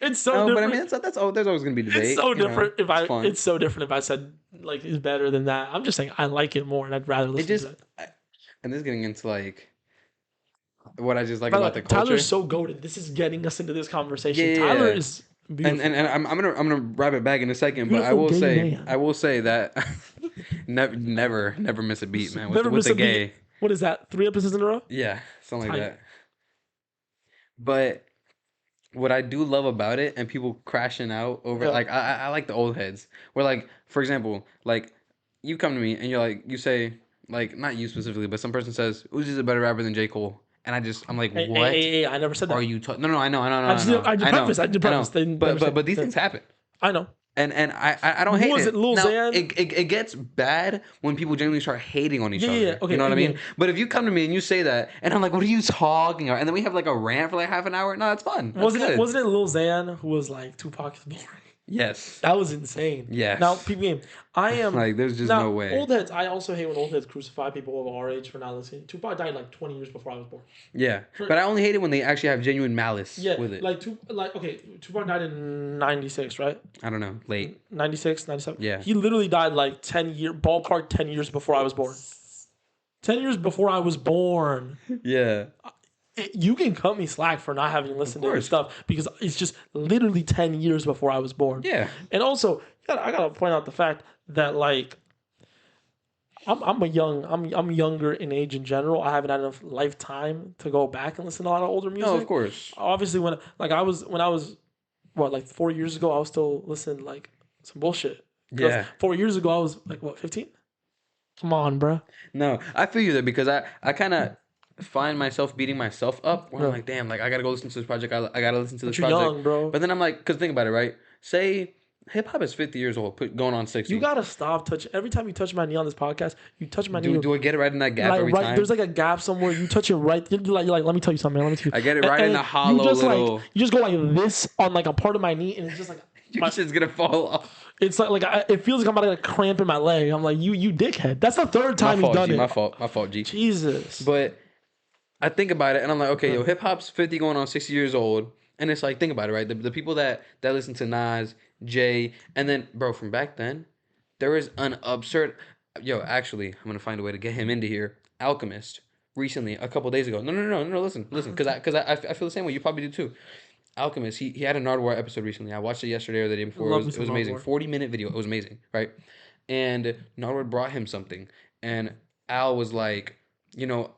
It's so different. But I mean, there's always going to be debate. It's so different it's so different if I said like it's better than that. I'm just saying I like it more and I'd rather listen to it. And this is getting into like what I just like about the culture. Tyler's so goated. This is getting us into this conversation. Yeah. Tyler is beautiful. And I'm gonna wrap it back in a second, but I will say that never miss a beat, man. With the gay. What is that? 3 episodes in a row? Yeah, something like that. But what I do love about it, and people crashing out over like I like the old heads. Where like, for example, like you come to me and you're like, you say like, not you specifically, but some person says Uzi's a better rapper than J. Cole, and I'm like, what? Hey, I never said that. Are you? No, I know. I did preface. But these things happen. I know. And I don't hate it. Lil Xan? It gets bad when people genuinely start hating on each other. Yeah, okay, you know what I mean? But if you come to me and you say that, and I'm like, what are you talking about? And then we have like a rant for like half an hour. No, that's fun. Wasn't it Lil Xan who was like, Tupac is boring? Yes. That was insane. Yes. Now, game. I am like, there's just no way. Old heads. I also hate when old heads crucify people of our age for not listening. Tupac died like 20 years before I was born. Yeah, but I only hate it when they actually have genuine malice with it. Tupac died in 96, right? I don't know, late 96, 97. Yeah, he literally died like 10 years before I was born. 10 years before I was born. Yeah. You can cut me slack for not having listened to his stuff because it's just literally 10 years before I was born. Yeah. And also, I gotta point out the fact that like I'm younger in age in general. I haven't had enough lifetime to go back and listen to a lot of older No, of music. course. Obviously, when I was what, like 4 years ago, I was still listening to, like, some bullshit. Because Yeah. 4 years ago I was like, what, 15? Come on, bro. No, I feel you there because I kind of find myself beating myself up where I'm Bro, like, damn, like I gotta go listen to this project. I gotta listen to this but you're project. young, bro. But then I'm like, because think about it, right? Say hip hop is 50 years old, going on You 60. gotta stop touching. Every time you touch my knee on this podcast, you touch my knee Do I get it right in that gap like every right. There's time? like a gap somewhere. You touch it right. You're like, let me tell you something, man. Let me tell I you. get it right in And the hollow little. you just go like this on like a part of my knee, and it's just like Your my. shit's gonna fall off. It's it feels like I'm about to get a cramp in my leg. I'm like, you dickhead. That's the third My time he's fault, done G. it. My fault, G. Jesus. But I think about it and I'm like, okay, Huh. yo, hip hop's 50 going on 60 years old. And it's like, think about it, right? The people that listen to Nas, Jay, and then, bro, from back then, there is an absurd. Yo, actually, I'm gonna find a way to get him into here. Alchemist, recently, a couple days ago. No. Listen, because I feel the same way. You probably do too. Alchemist, he had a Nardwar episode recently. I watched it yesterday or the day before. Love me It some was amazing. Nardwuar. 40-minute video. It was amazing, right? And Nardwar brought him something, and Al was like,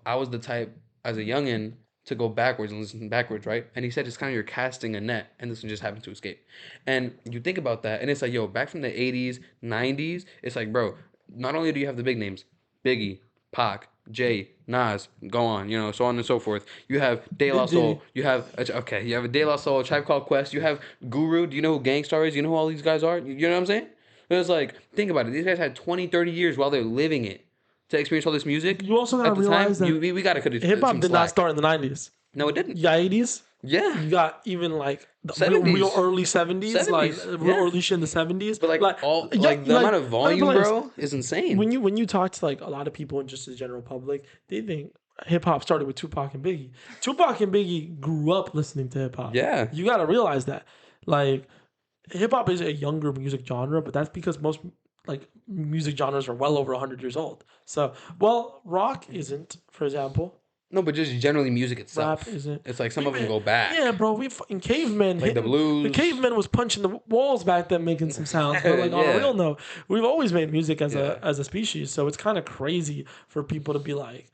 I was the type as a youngin to go backwards and listen backwards, right? And he said it's kind of you're casting a net, and this one just happened to escape. And you think about that, and it's like, yo, back from the 80s, 90s, it's like, bro, not only do you have the big names, Biggie, Pac, Jay, Nas, go on, so on and so forth. You have De La Big Soul. Diddy. You have a De La Soul, Tribe Called Quest. You have Guru. Do you know who Gangstar is? You know who all these guys are? You know what I'm saying? It was like, think about it. These guys had 20, 30 years while they're living it to experience all this music. You also gotta At the time, realize that we gotta cut hip hop some did not slack. start in the '90s. No, it didn't. You got '80s. Yeah, You got even like the real 70s, early '70s, like 70s. real Yeah, early shit in the '70s. but like Like all yeah, like the amount of but volume, like bro, is insane. when you talk to like a lot of people and just the general public, they think hip hop started with Tupac and Biggie. Tupac and Biggie grew up listening to hip hop. Yeah, You got to realize that. Like hip hop is a younger music genre, but that's because most like music genres are well over 100 years old. So, well, rock isn't, for example. no, but just generally music Rap itself. isn't. It's like some of them go back, Yeah, bro. We fucking cavemen like the hitting. The blues. caveman was punching the walls back then, making some sounds. But like on a Yeah, real note, we've always made music as yeah. a species. So it's kind of crazy for people to be like,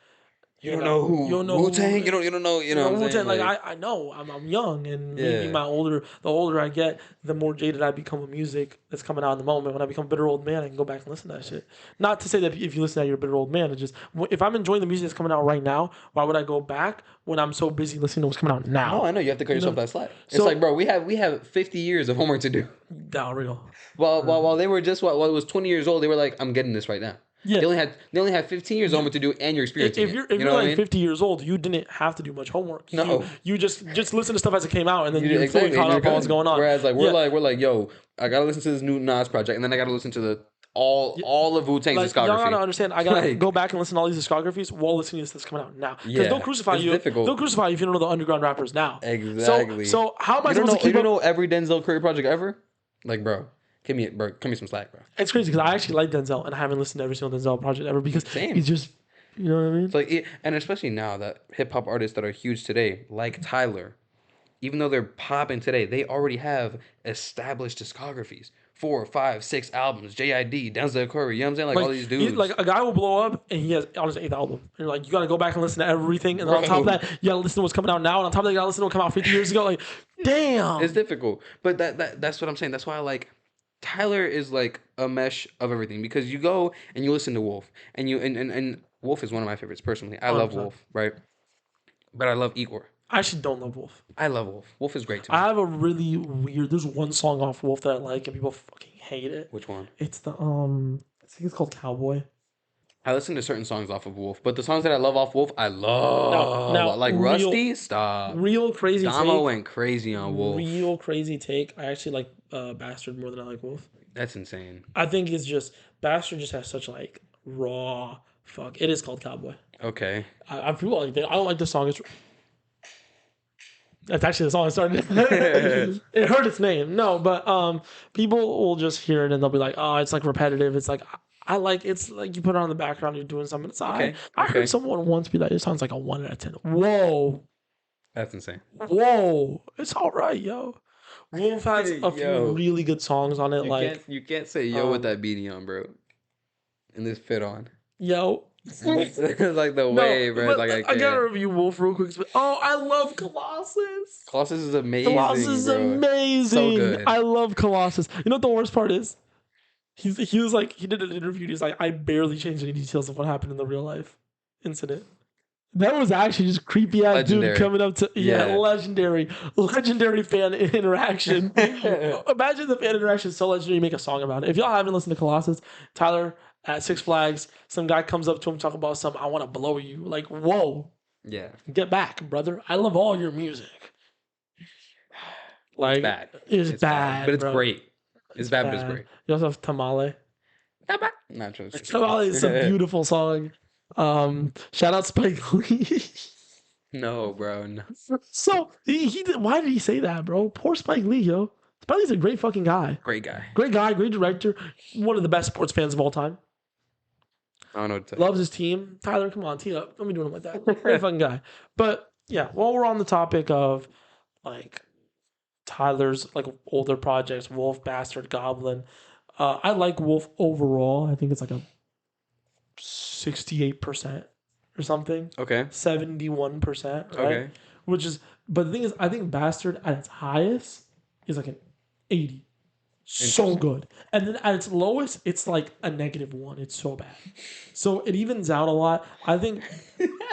You don't know you who don't know Wu who. Tang. You don't know. You know what I'm Wu-Tang, saying? like Like, I know I'm young, and maybe yeah. the older I get, the more jaded I become with music that's coming out in the moment. When I become a bitter old man, I can go back and listen to that shit. Not to say that if you listen to that, you're a bitter old man. It's just if I'm enjoying the music that's coming out right now, why would I go back when I'm so busy listening to what's coming out No, now? I know you have to cut You yourself know, that slack. It's so like, bro, we have 50 years of homework to do. down real. While they were just while it was 20 years old, they were like, I'm getting this right now. Yeah. They only had 15 years of homework to do, and you're experiencing If it. you're You know what I like mean? 50 years old, you didn't have to do much homework. No. You just listen to stuff as it came out, and then You you're fully exactly, and caught you're up on what's good. going on. Whereas like Yeah. we're like, yo, I gotta listen to this new Nas project, and then I gotta listen to the Yeah. all of Wu Tang's Like y'all gotta discography. understand, I gotta Like, go back and listen to all these discographies while listening to this that's coming out now. Because they'll yeah, crucify it's you. difficult. They'll crucify you if you don't know the underground rappers now. Exactly. So how am I You don't supposed know to keep you up? don't know every Denzel Curry project ever? Like, bro, give me some slack, bro. It's crazy because I actually like Denzel, and I haven't listened to every single Denzel project ever because Same. he's just, you know what I mean? It's like, and especially now that hip hop artists that are huge today, like Tyler, even though they're popping today, they already have established discographies. 4, 5, 6 albums. JID, Denzel Curry, you know what I'm saying? Like all these dudes. Like a guy will blow up and he has on his eighth album. And you're like, you gotta go back and listen to everything. And then on top of Bro. that, you gotta listen to what's coming out now. And on top of that, you gotta listen to what came out 50 years ago. Like, damn. It's difficult. But that's what I'm saying. That's why I like Tyler is like a mesh of everything because you go and you listen to Wolf and Wolf is one of my favorites personally. I love 100%. Wolf, right? But I love Igor. I actually don't love Wolf. I love Wolf. Wolf is great to I me. have a really weird. There's one song off Wolf that I like, and people fucking hate it. Which one? It's the I think it's called Cowboy. I listen to certain songs off of Wolf, but the songs that I love off Wolf, I love. Now, Like Rusty, stop. real crazy Damo take. went crazy on Wolf. Real crazy take. I actually like Bastard more than I like Wolf. That's insane. I think it's just Bastard just has such like raw fuck. It is called Cowboy. Okay. I feel like I don't like the song. That's actually the song I started. It hurt its name. No, but people will just hear it and they'll be like, oh, it's like repetitive. It's like I like it's like you put it on the background, you're doing something. It's Okay. I heard someone once be like, it sounds like a 1 out of 10. Whoa. That's insane. Whoa. It's all right, yo. Wolf has a few Yo. really good songs on it. You can't say yo with that beanie on, bro. And this fit on. Yo. It's like the No, way, bro. but Like I I gotta can't. review Wolf real quick. Oh, I love Colossus. Colossus is Colossus amazing, is bro. So amazing. good. I love Colossus. You know what the worst part is? He was like, he did an interview. He's like, I barely changed any details of what happened in the real life incident. That was actually just creepy ass dude Legendary. coming up to Yeah. legendary fan interaction. Imagine the fan interaction is so legendary. You make a song about it. If y'all haven't listened to Colossus, Tyler at Six Flags, some guy comes up to him talking about something. I want to blow you. Like, whoa, Yeah. get back, brother. I love all your music. It's Like, bad. it's It's bad, but bad, it's bro. great. It's bad, but it's great. You also have Tamale. Not true. Tamale is a beautiful song. Shout out Spike Lee. No, bro. No. So he did, why did he say that, bro? Poor Spike Lee, yo. Spike Lee's a great fucking guy. Great guy. Great guy, great director. One of the best sports fans of all time. I don't know what to Loves his team. Tyler, come on, tee up. Don't be doing him like that. Great fucking guy. But yeah, while we're on the topic of like Tyler's like older projects, Wolf, Bastard, Goblin, I like Wolf overall. I think it's like a 68% or something. Okay. 71%, right? Okay. Which is, but the thing is, I think Bastard at its highest is like an 80. So good. And then at its lowest, it's like a -1. It's so bad. So it evens out a lot. I think,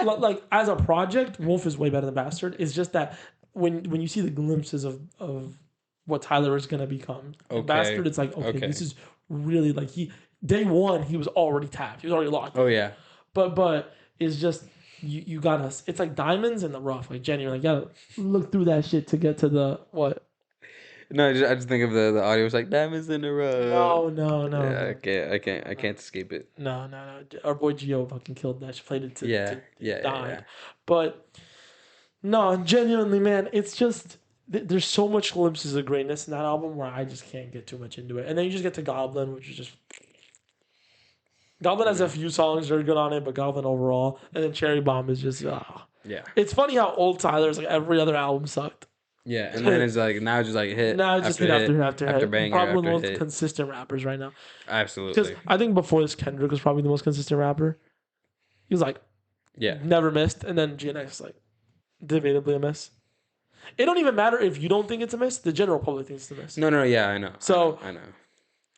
like, as a project, Wolf is way better than Bastard. It's just that when you see the glimpses of what Tyler is going to become, Okay. Bastard, it's like, okay, this is really like day one, he was already tapped. He was already locked. Oh, yeah. But it's just, you gotta, it's like diamonds in the rough. Like, genuinely, you gotta look through that shit to get to the, what? No, I just think of the audio. It's like diamonds in a row. No. Yeah, I can't escape it. No. Our boy Gio fucking killed that. She played it to died. Yeah. But no, genuinely, man, it's just there's so much glimpses of greatness in that album where I just can't get too much into it. And then you just get to Goblin, which is just Goblin has a few songs that are good on it, but Goblin overall, and then Cherry Bomb is just Yeah. It's funny how old Tyler's like every other album sucked. Yeah, and then it's like now it's just like hit. Now it's just hit after hit. banger Probably one after of the most hit. consistent rappers right now. Absolutely. Because I think before this, Kendrick was probably the most consistent rapper. He was like, never missed, and then GNX like, debatably a miss. It don't even matter if you don't think it's a miss. The general public thinks it's a miss. No, yeah, I know. So I know.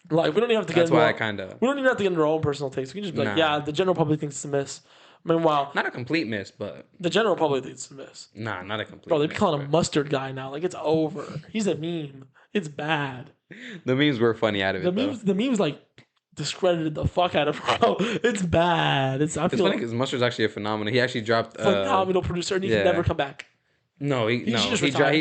Like we don't even have to That's get. why into I kind of. We don't even have to get into our own personal takes. We can just be like, Nah. yeah, the general public thinks it's a miss. Meanwhile, Not a complete miss, but the general public thinks it's a miss. nah, not a complete. Bro, they be miss, calling but him mustard guy now. Like it's over. He's a meme. It's bad. The memes were funny out of it. The memes like discredited the fuck out of bro. It's bad. It's It's funny because Mustard's actually a phenomenon. He actually dropped phenomenal producer, and he can never come back. No, he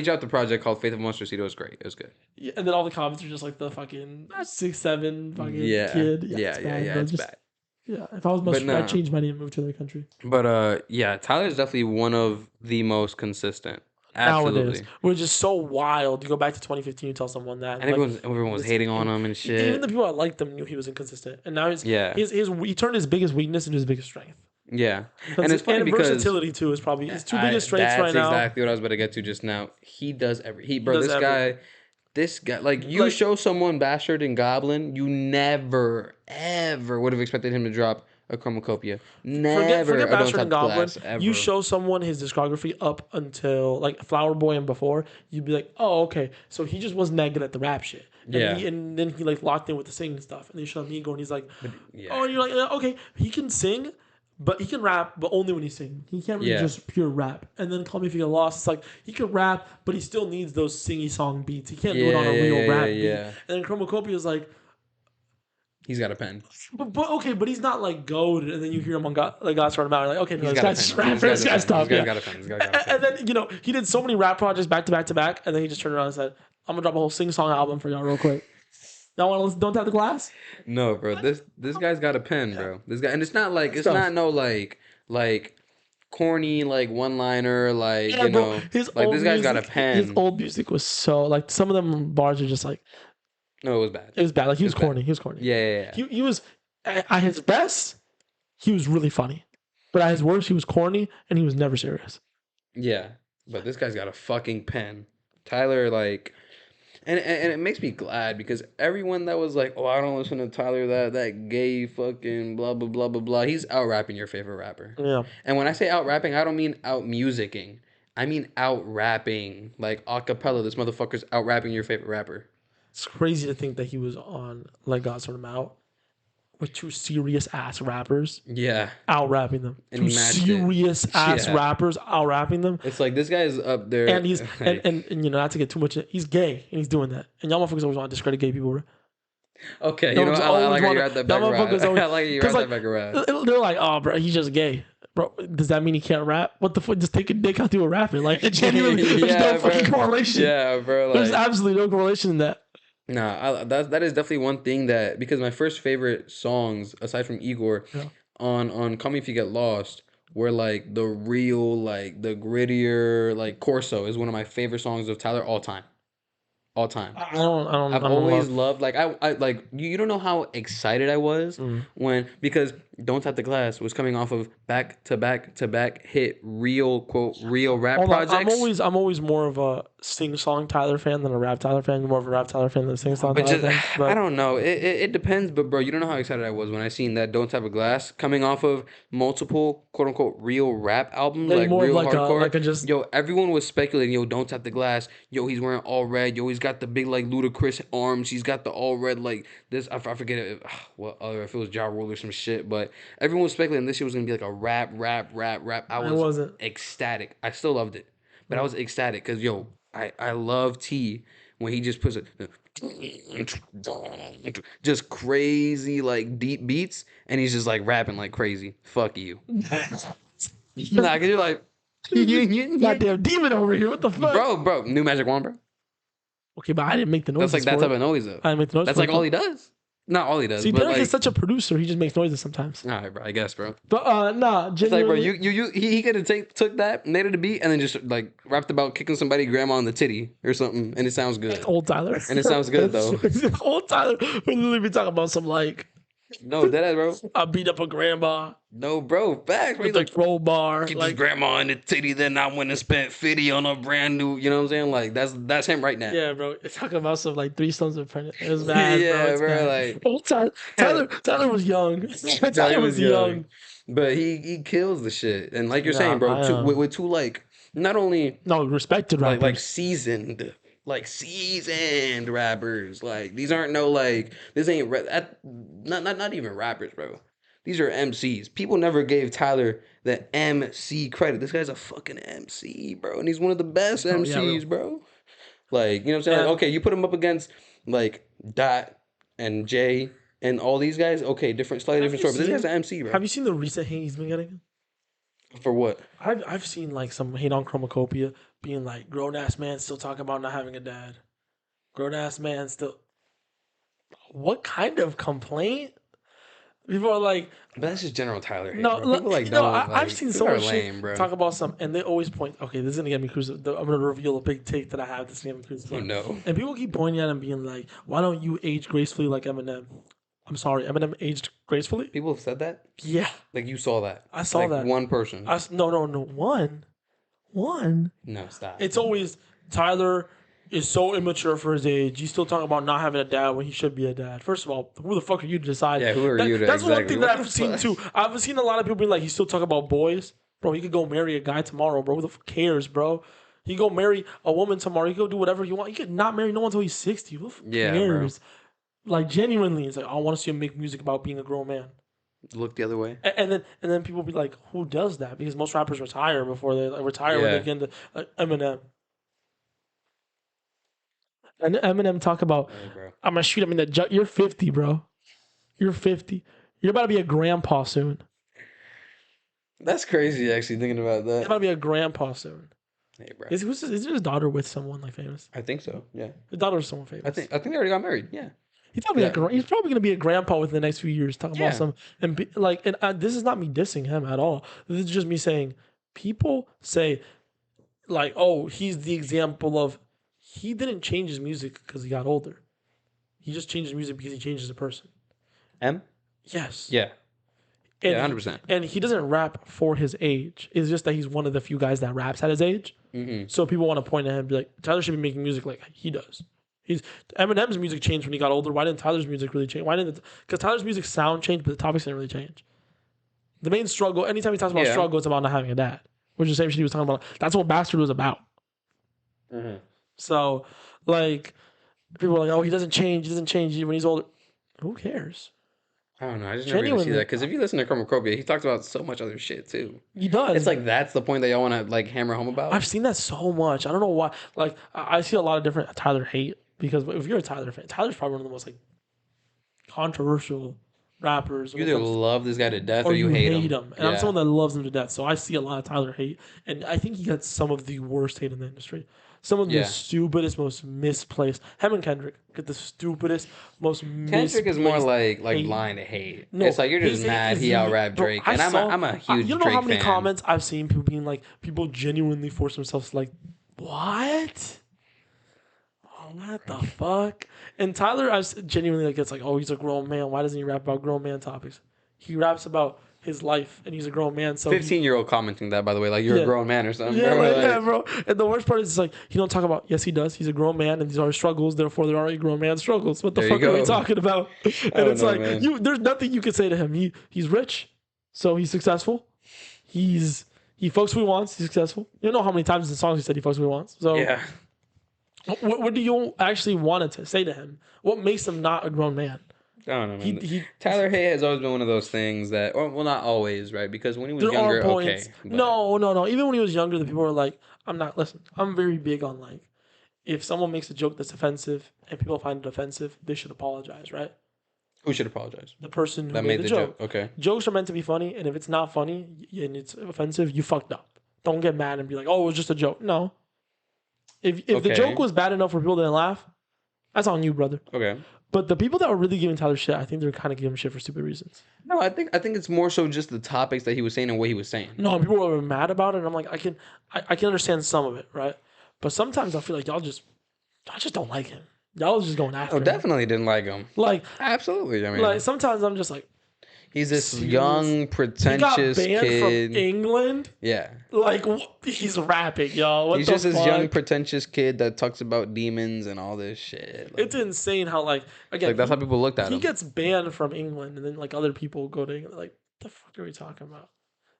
dropped the project called Faith of Monster Seed. It was great. It was good. Yeah, and then all the comments are just like the fucking 6'7" fucking kid. Yeah, it's bad. Yeah, if I was Mustard, I'd change my name and move to another country. But yeah, Tyler's definitely one of the most consistent. Absolutely. Nowadays, which is so wild. You go back to 2015, you tell someone that, and everyone was hating on him and shit. Even the people that liked him knew he was inconsistent, and now he turned his biggest weakness into his biggest strength. Yeah, and it's funny because versatility too is probably his two biggest strengths right now. That's exactly what I was about to get to just now. He does this guy, like you show someone Bastard and Goblin, you never ever would have expected him to drop a Chromacopia. Never. Forget Bastard and Goblin. Ever. You show someone his discography up until like Flower Boy and before, you'd be like, oh, okay. So he just wasn't that good at the rap shit. And then he like locked in with the singing stuff. And then you show Amigo and he's like, oh, and you're like, okay, he can sing, but he can rap, but only when he's singing. He can't really just pure rap. And then Call Me If You Get Lost, it's like he can rap, but he still needs those singy song beats. He can't do it on a real rap beat. And then Chromacopia is like, he's got a pen. But he's not like goaded, and then you hear him on God Sort Him Out. Like, okay, no, this guy's tough. He's got a pen. And then, he did so many rap projects back to back to back, and then he just turned around and said, I'm going to drop a whole sing-song album for y'all real quick. Y'all want to listen? Don't Tap the Glass? No, bro. This guy's got a pen, bro. This guy, and it's not like, like corny, like one-liner, like, this guy's got a pen. His old music was so, like, some of them bars are just like, no, it was bad. It was bad. Like, he was corny. He was corny. Yeah. He was, at his best, he was really funny. But at his worst, he was corny, and he was never serious. Yeah. But this guy's got a fucking pen. Tyler, like, And it makes me glad because everyone that was like, oh, I don't listen to Tyler, that gay fucking blah blah blah blah blah. He's out rapping your favorite rapper. Yeah. And when I say out rapping, I don't mean out musicking. I mean out rapping, like a cappella. This motherfucker's out rapping your favorite rapper. It's crazy to think that he was on Let God Sort Him Out with two serious ass rappers Yeah, out rapping them. and Two he matched it. serious ass Yeah, rappers out rapping them. it's like this guy is up there. And he's Like, and you know, not to get too much, he's gay and he's doing that. And y'all motherfuckers always want to discredit gay people, bro. okay, you Y'all know, just I always like how want you to. wrap that Y'all back motherfuckers around. always I like how you because wrap that like back around. they're like, oh, bro, he's just gay. Bro, does that mean he can't rap? What the fuck? Just take a dick out to a rapper. Like, genuinely, there's Yeah, no fucking bro. correlation. Yeah, bro. There's Like, absolutely no correlation in that. nah, that is definitely one thing that because my first favorite songs aside from Igor Yeah. on Call Me If You Get Lost were like the real like the grittier like Corso is one of my favorite songs of Tyler all time. All time. I've I don't always love. loved like I like you don't know how excited I was Mm. when because Don't Tap the Glass was coming off of back to back to back hit real quote real rap Hold on, projects. I'm always more of a sing song Tyler fan than a rap Tyler fan. You're more of a rap Tyler fan than a sing song But Tyler just fan. I But don't know. It depends, but bro, you don't know how excited I was when I seen that Don't Tap a Glass coming off of multiple quote unquote real rap albums, yeah, you're like more of real like hardcore. a just Yo, everyone was speculating, yo, Don't Tap the Glass. Yo, he's wearing all red. Yo, he's got the big like ludicrous arms. He's got the all red like this. I forget it. What other if it was Ja Rule or some shit, but everyone was speculating this shit was gonna be like a rap. I it was wasn't. ecstatic. I still loved it, but I Mm. was ecstatic because yo, I love T when he just puts it just crazy like deep beats and he's just like rapping like crazy. Fuck you. Nah, cause you're like Goddamn demon over here. What the fuck? bro, new Magic Wand, bro. Okay, but I didn't make the That's like noises that for type it. of noise though. I didn't make the noise That's for like it. all he does. Not all he does, See, but Derrick is like such a producer. He just makes noises sometimes. all right, bro, I guess, bro. But nah, It's like, bro, genuinely. he could have took that, made it a beat, and then just like rapped about kicking somebody grandma in the titty or something, and it sounds good. Old Tyler. And it sounds good though. Old Tyler. We literally be talking about some like No, that bro. I beat up a grandma No, bro, facts. Bro. with He's a like, crowbar. get this Like, grandma in the titty, then I went and spent 50 on a brand new, you know what I'm saying? Like that's him right now. yeah, bro. It's talking about some like threesomes of pregnant. It was bad, bro. Yeah, It's bro, bad. like Old Tyler was young. Tyler Tyler was was young. young. But he kills the shit. And like you're saying, Nah, bro, with two like not only no respected like rappers. seasoned rappers. Like these aren't no like this ain't not even rappers, bro. These are MCs. People never gave Tyler the MC credit. This guy's a fucking MC, bro, and he's one of the best Oh yeah, bro. MCs, bro. Like, you know what I'm saying? Like, And okay, you put him up against like Dot and Jay and all these guys. Okay, slightly different story. But this guy's an MC, bro. have you seen the recent hate he's been getting? For what? I've seen like some hate on Chromacopia being like grown ass man still talking about not having a dad. Grown ass man still. What kind of complaint? People are like, But that's just general Tyler hate, no, bro. People like no. don't I've like. seen People so are much lame, shit bro. talk about some, and they always point. Okay, this is gonna get me crucified. I'm gonna reveal a big take that I have. This is gonna get me Oh crucified. no. And people keep pointing at him, being like, "Why don't you age gracefully like Eminem?" I'm sorry, Eminem aged gracefully. People have said that. Yeah, Like you saw that. I saw like that. one person. No. One. No, stop. It's always Tyler is so immature for his age. He's still talking about not having a dad when he should be a dad. First of all, who the fuck are you to decide? Yeah, who are you to That's one exactly? thing What that the I've seen fuck? too. I've seen a lot of people be like, he's still talking about boys. Bro, he could go marry a guy tomorrow, bro. Who the fuck cares, bro? He could go marry a woman tomorrow. He could go do whatever he want. He could not marry no one until he's 60. Who the fuck Yeah, bro. cares? Like genuinely, it's like I want to see him make music about being a grown man. Look the other way. And then people be like, who does that? Because most rappers retire before they retire when Yeah. they get into like Eminem. And Eminem talk about, Hey, bro. I'm gonna shoot him in the gut. You're 50, bro. You're 50. You're about to be a grandpa soon. That's crazy. Actually, thinking about You're that. about to be a grandpa soon. Hey, bro. Is his daughter with someone like famous? I think so. Yeah. His daughter's someone famous. I think they already got married. Yeah. He's probably Yeah. he's probably gonna be a grandpa within the next few years. Talking Yeah. about some and be, like and this is not me dissing him at all. This is just me saying people say like, oh, he's the example of he didn't change his music because he got older. He just changed his music because he changed as a person. M. Yes. Yeah. And Yeah. 100%. And he doesn't rap for his age. It's just that he's one of the few guys that raps at his age. Mm-hmm. So people want to point at him and be like, Tyler should be making music like he does. He's Eminem's music changed when he got older. Why didn't Tyler's music really change? Why didn't because Tyler's music sound changed, but the topics didn't really change. The main struggle, anytime he talks about struggle, it's about not having a dad, which is the same shit he was talking about. That's what Bastard was about. Mm-hmm. So, like, people are like, oh, he doesn't change when he's older. Who cares? I don't know. I just never really see that because if you listen to Chromacopia, he talks about so much other shit too. He does. It's like that's the point that y'all want to like hammer home about. I've seen that so much. I don't know why. Like I see a lot of different Tyler hate because if you're a Tyler fan, Tyler's probably one of the most like controversial rappers. You either love this guy to death or you hate him. And I'm someone that loves him to death, so I see a lot of Tyler hate, and I think he gets some of the worst hate in the industry. Some of the stupidest, most misplaced. Him and Kendrick get the stupidest, most misplaced. Kendrick is more like blind hate. No, it's like you're just mad he out-rapped Drake, and I'm a huge Drake fan. You know how many comments I've seen people being like, people genuinely force themselves to like, what? Oh, what the fuck? And Tyler, I genuinely like, it's like, oh, he's a grown man. Why doesn't he rap about grown man topics? He raps about his life, and he's a grown man. So 15-year-old commenting that, by the way, like you're a grown man or something. Yeah, bro. And the worst part is, like, he don't talk about. Yes, he does. He's a grown man, and these are his struggles. Therefore, there are already grown man struggles. What the fuck are we talking about? And it's like there's nothing you can say to him. He's rich, so he's successful. He fucks who he wants. He's successful. You don't know how many times in the songs he said he fucks who he wants. So yeah. What do you actually want to say to him? What makes him not a grown man? I don't know, man. Tyler Hay has always been one of those things that, well, not always, right? Because when he was younger, okay. But... No. Even when he was younger, the people were like, I'm very big on, like, if someone makes a joke that's offensive and people find it offensive, they should apologize, right? Who should apologize? The person who made the joke. Okay. Jokes are meant to be funny, and if it's not funny and it's offensive, you fucked up. Don't get mad and be like, oh, it was just a joke. No. If the joke was bad enough where people didn't laugh, that's on you, brother. Okay. But the people that were really giving Tyler shit, I think they're kind of giving him shit for stupid reasons. No, I think it's more so just the topics that he was saying and what he was saying. No, people were mad about it, and I'm like, I can understand some of it, right? But sometimes I feel like y'all just don't like him. Y'all was just going after him. Definitely didn't like him. Like, absolutely. I mean, like sometimes I'm just like, he's this young, pretentious kid. He got banned from England. Yeah. Like, he's rapping, y'all. What he's just this young, pretentious kid that talks about demons and all this shit. Like, it's insane how, like, again, like that's how people looked at him. He gets banned from England, and then, like, other people go to England. Like, what the fuck are we talking about?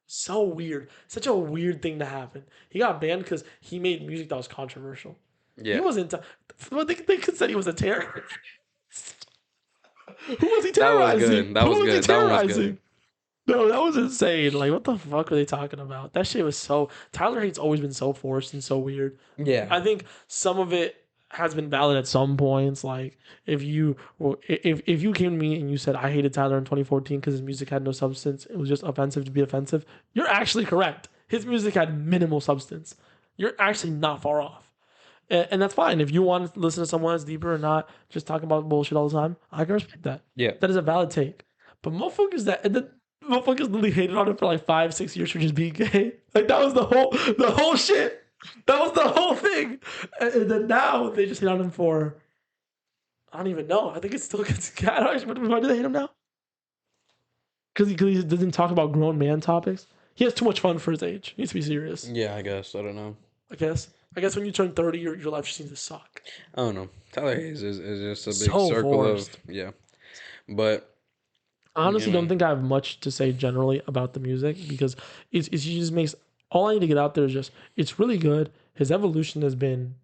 So weird. Such a weird thing to happen. He got banned because he made music that was controversial. Yeah. He wasn't. They could say he was a terrorist. Who was he terrorizing? That was good. That was good. No, that was insane. Like, what the fuck are they talking about? That shit was so... Tyler hate's always been so forced and so weird. Yeah. I think some of it has been valid at some points. Like, if you came to me and you said, I hated Tyler in 2014 because his music had no substance, it was just offensive to be offensive, you're actually correct. His music had minimal substance. You're actually not far off. And that's fine. If you want to listen to someone that's deeper or not, just talking about bullshit all the time, I can respect that. Yeah. That is a valid take. But motherfuckers literally hated on him for like 5-6 years for just being gay. Like, that was the whole shit. That was the whole thing. And then now they just hate on him for, I don't even know. I think it still gets, why do they hate him now? Because he doesn't talk about grown man topics. He has too much fun for his age. He needs to be serious. Yeah, I guess. I don't know. I guess when you turn 30, your life just seems to suck. I don't know. Tyler Hayes is just a big circle forced. But I honestly don't think I have much to say generally about the music because he just makes, all I need to get out there is just, it's really good. His evolution has been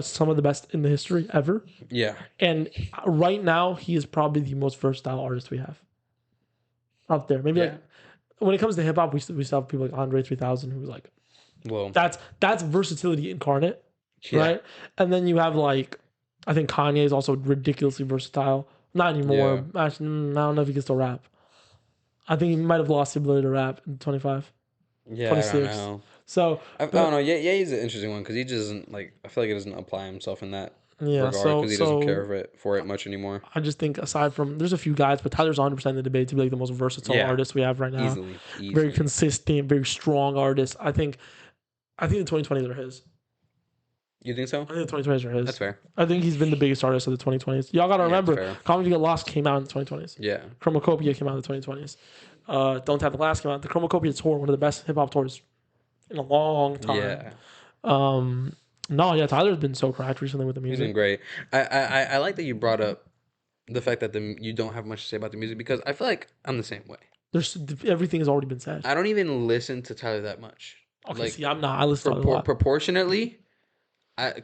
some of the best in the history ever. Yeah. And right now, he is probably the most versatile artist we have out there. Maybe like, when it comes to hip hop, we still have people like Andre 3000 who's like, well, that's versatility incarnate, right? And then you have like, I think Kanye is also ridiculously versatile. Not anymore. Yeah. Actually, I don't know if he can still rap. I think he might have lost the ability to rap in 25. Yeah, 26. I don't know. So I don't know. Yeah, he's an interesting one because he just doesn't like. I feel like he doesn't apply himself in that regard because he doesn't care for it much anymore. I just think aside from there's a few guys, but Tyler's 100% in the debate to be like the most versatile artist we have right now. Easily. Very consistent, very strong artist. I think the 2020s are his. You think so? I think the 2020s are his. That's fair. I think he's been the biggest artist of the 2020s. Y'all gotta remember, Comedy Get Lost came out in the 2020s. Yeah. Chromacopia came out in the 2020s. Don't Have the Last came out. The Chromacopia tour, one of the best hip hop tours in a long time. Yeah. No, yeah, Tyler's been so cracked recently with the He's been music. great. I like that you brought up the fact that you don't have much to say about the music because I feel like I'm the same way. There's everything has already been said. I don't even listen to Tyler that much. Okay, see, Like I'm not. I listen to Tyler a lot. proportionately,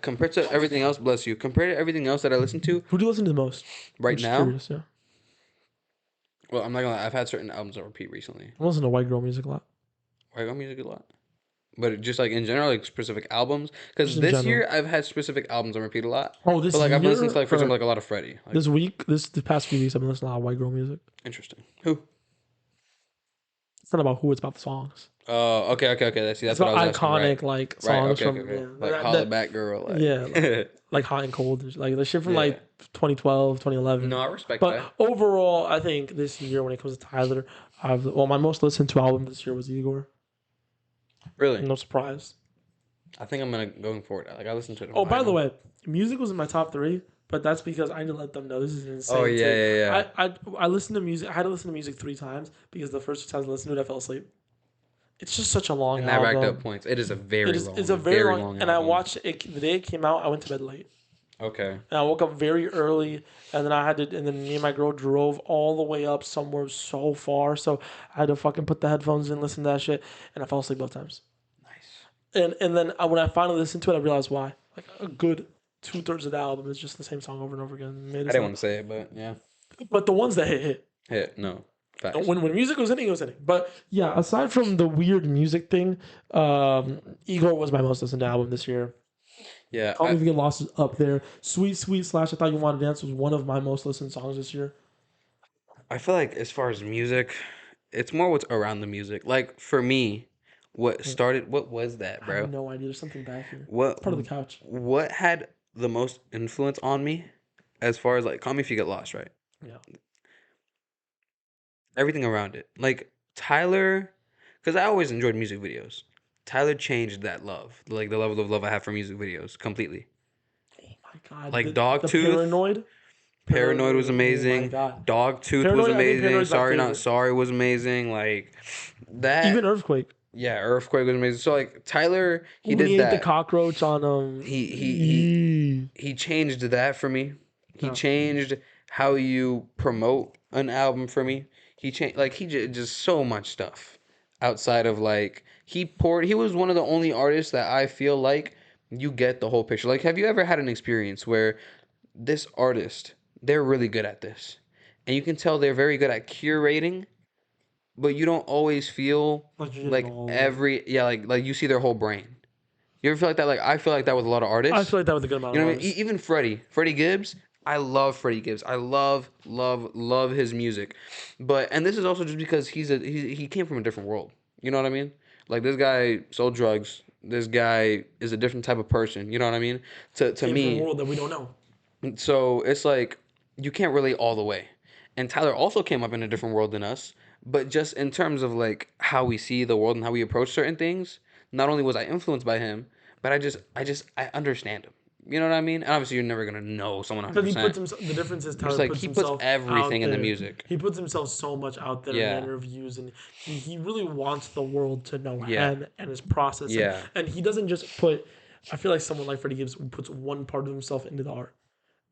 compared to everything else, bless you, compared to everything else that I listen to Who do you listen to the most? I'm right just now, curious. Yeah, well, I'm not gonna lie, I've had certain albums on repeat recently. I listen to white girl music a lot. I go music a lot. But just like in general, like specific albums. Because Just in this general. year I've had specific albums on repeat a lot. Oh, But this like I've been listening year to like for example or like a lot of Freddie. Like this week, this past few weeks, I've been listening to a lot of white girl music. interesting. Who? It's not about who; it's about the songs. Oh, okay. See, It's that's what I about was asking. Right. iconic like Right. songs from Okay. yeah Like Holla that Back Girl. yeah Like. like Hot and Cold like the shit from Yeah. like 2012, 2011. No, I respect But that. overall, I think this year when it comes to Tyler, my most listened to album this year was Igor. Really. No surprise. I think I'm gonna going forward. Like I listened to it on Oh, by the vinyl. way, music was in my top three, but that's because I need to let them know this is an Oh insane yeah, take. yeah, yeah. I listened to music. I had to listen to music 3 times because the first 2 times I listened to it, I fell asleep. It's just such a long And that racked up album. points. It is a It very is. It's long, a very very long. long And I album. watched it the day it came out. I went to bed late. Okay. And I woke up very early, and then I had to. And then me and my girl drove all the way up somewhere so far, so I had to fucking put the headphones in, listen to that shit, and I fell asleep both times. Nice. And then when I finally listened to it, I realized why. Like a good 2/3 of the album is just the same song over and over again. Made I it didn't so. want to say it, but yeah. But the ones that hit. Yeah, no. Facts. When music goes in, it goes in. But yeah, aside from the weird music thing, Igor was my most listened to album this year. Yeah, Call Me If You Get Lost is up there. Sweet Sweet Slash I Thought You Wanted to Dance was one of my most listened songs this year. I feel like as far as music, it's more what's around the music. Like for me, what was that, I have bro? no idea. There's something back here. What It's part of the couch. what had the most influence on me as far as like Call Me If You Get Lost, right? Yeah. Everything around it. Like Tyler, because I always enjoyed music videos. Tyler changed that love, like the level of love I have for music videos completely. Oh my god. Like The Dogtooth, Paranoid. Paranoid was Oh my amazing. god. Dogtooth was Paranoid. I think amazing. Paranoid's my Sorry Not favorite. Sorry was amazing. Like Even that. Earthquake. Yeah, Earthquake was amazing. So like Tyler, he When he did ate the that. cockroach on He he he Yee. he changed that for me. He Yeah. changed how you promote an album for me. He changed like he just so much stuff outside of like he was one of the only artists that I feel like you get the whole picture. Like have you ever had an experience where this artist, they're really good at this. And you can tell they're very good at curating, but you don't always feel Like you're getting like all of it. every yeah, like you see their whole brain. You ever feel like that? Like I feel like that with a lot of I artists. feel like that was a good amount You of know what I mean? artists. Even Freddie Gibbs. I love Freddie Gibbs. I love his music. But and this is also just because he came from a different world. You know what I mean? Like this guy sold drugs. This guy is a different type of person. You know what I mean? To Came from a me, world that we don't know. so it's like you can't relate all the way. And Tyler also came up in a different world than us, but just in terms of like how we see the world and how we approach certain things, not only was I influenced by him, but I understand him. You know what I mean? And obviously you're never gonna know someone Because he puts 100%. himself. The difference is But it's Tyler like puts he puts himself out everything in the there. music. He puts himself so much out there in Yeah. interviews, and he really wants the world to know Yeah. him and his process. Yeah. And he doesn't just put. I feel like someone like Freddie Gibbs puts one part of himself into the art,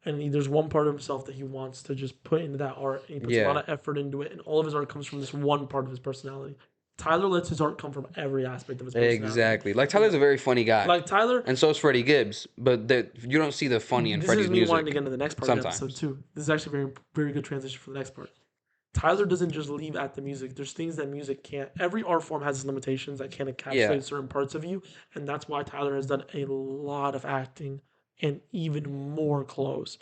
and there's one part of himself that he wants to just put into that art, and he puts a lot Yeah. of effort into it, and all of his art comes from this one part of his personality. Tyler lets his art come from every aspect of his personality. Exactly. Like Tyler's a very funny guy. Like Tyler, And so is Freddie Gibbs, but you don't see the funny in this Freddie's is me wanting to music get into the next part of the episode sometimes. too. This is actually very very good transition for the next part. Tyler doesn't just leave at the music. There's things that music can't. Every art form has its limitations that can't encapsulate Yeah. certain parts of you, and that's why Tyler has done a lot of acting and even more clothes.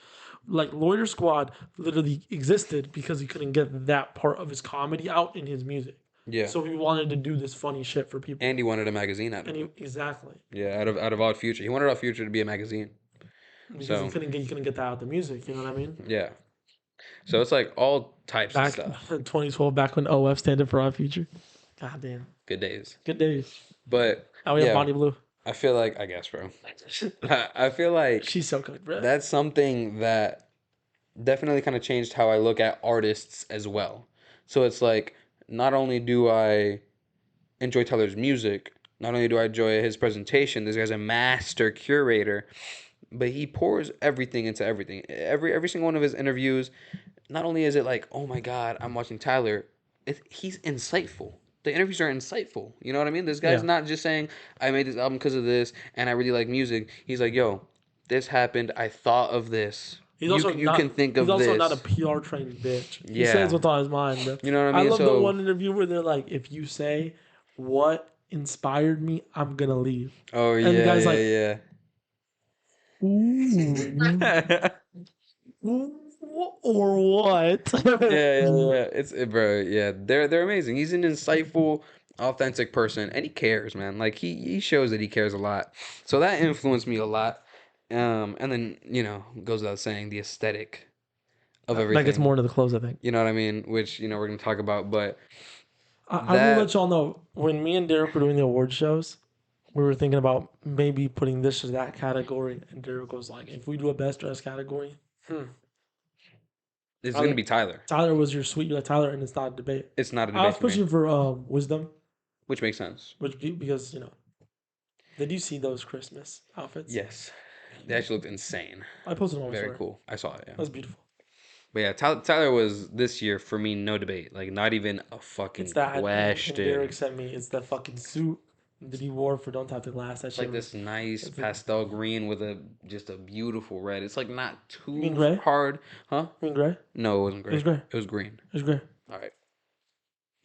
Like Lawyer Squad literally existed because he couldn't get that part of his comedy out in his music. Yeah. So he wanted to do this funny shit for people. And he wanted a magazine out of it. Exactly. Yeah, out of Odd Future. He wanted Odd Future to be a magazine. Because So he couldn't get that out the music, you know what I mean? yeah. So it's like all types of Back stuff. in 2012, back when OF standing for Odd Future. God damn. Good days. Good days. But Now we have yeah, Bonnie Blue. I feel like I guess, bro. I feel like She's so good, bro. that's something that definitely kind of changed how I look at artists as well. So it's like not only do I enjoy Tyler's music, Not only do I enjoy his presentation, this guy's a master curator, but he pours everything into everything. Every single one of his interviews, not only is it like, oh my god, I'm watching Tyler, he's insightful. The interviews are insightful. You know what I mean? This guy's Yeah. not just saying, I made this album because of this and I really like music. He's like, yo, this happened. I thought of this. He's You also can, you can not. think He's of also not a this. PR trained bitch. He says Yeah. what's on his mind, bro. You know what I I mean? love the So, one interview where they're like, "If you say what inspired me, I'm gonna leave," oh, and the yeah, guy's like, yeah, "Ooh, yeah. or what?" Yeah. Bro. Yeah, they're amazing. He's an insightful, authentic person, and he cares, man. Like he shows that he cares a lot. So that influenced me a lot. And then goes without saying the aesthetic of That gets everything. more into the clothes, I think. You know what I mean? Which we're gonna talk about, but I will let that y'all know when me and Derrick were doing the award shows, we were thinking about maybe putting this or that category, and Derrick was like, "If we do a best dress category, is I gonna think be Tyler. Tyler was your sweet, like Tyler, and it's not a debate." It's not a I debate was for me, pushing for wisdom, which makes sense. which because did you see those Christmas outfits? Yes, they actually looked insane. I posted them on my Very story. cool. I saw it. Yeah. That was beautiful. But yeah, Tyler was this year for me no debate. Like not even a It's fucking that, and Derrick question. sent me. It's the fucking suit that he wore for "Don't Tap the Glass." That It's shit like was. this nice It's like pastel green with just a beautiful red. It's like not green too gray. hard, huh? Green gray. No, it wasn't It was gray. gray. It was green. It was gray. All right.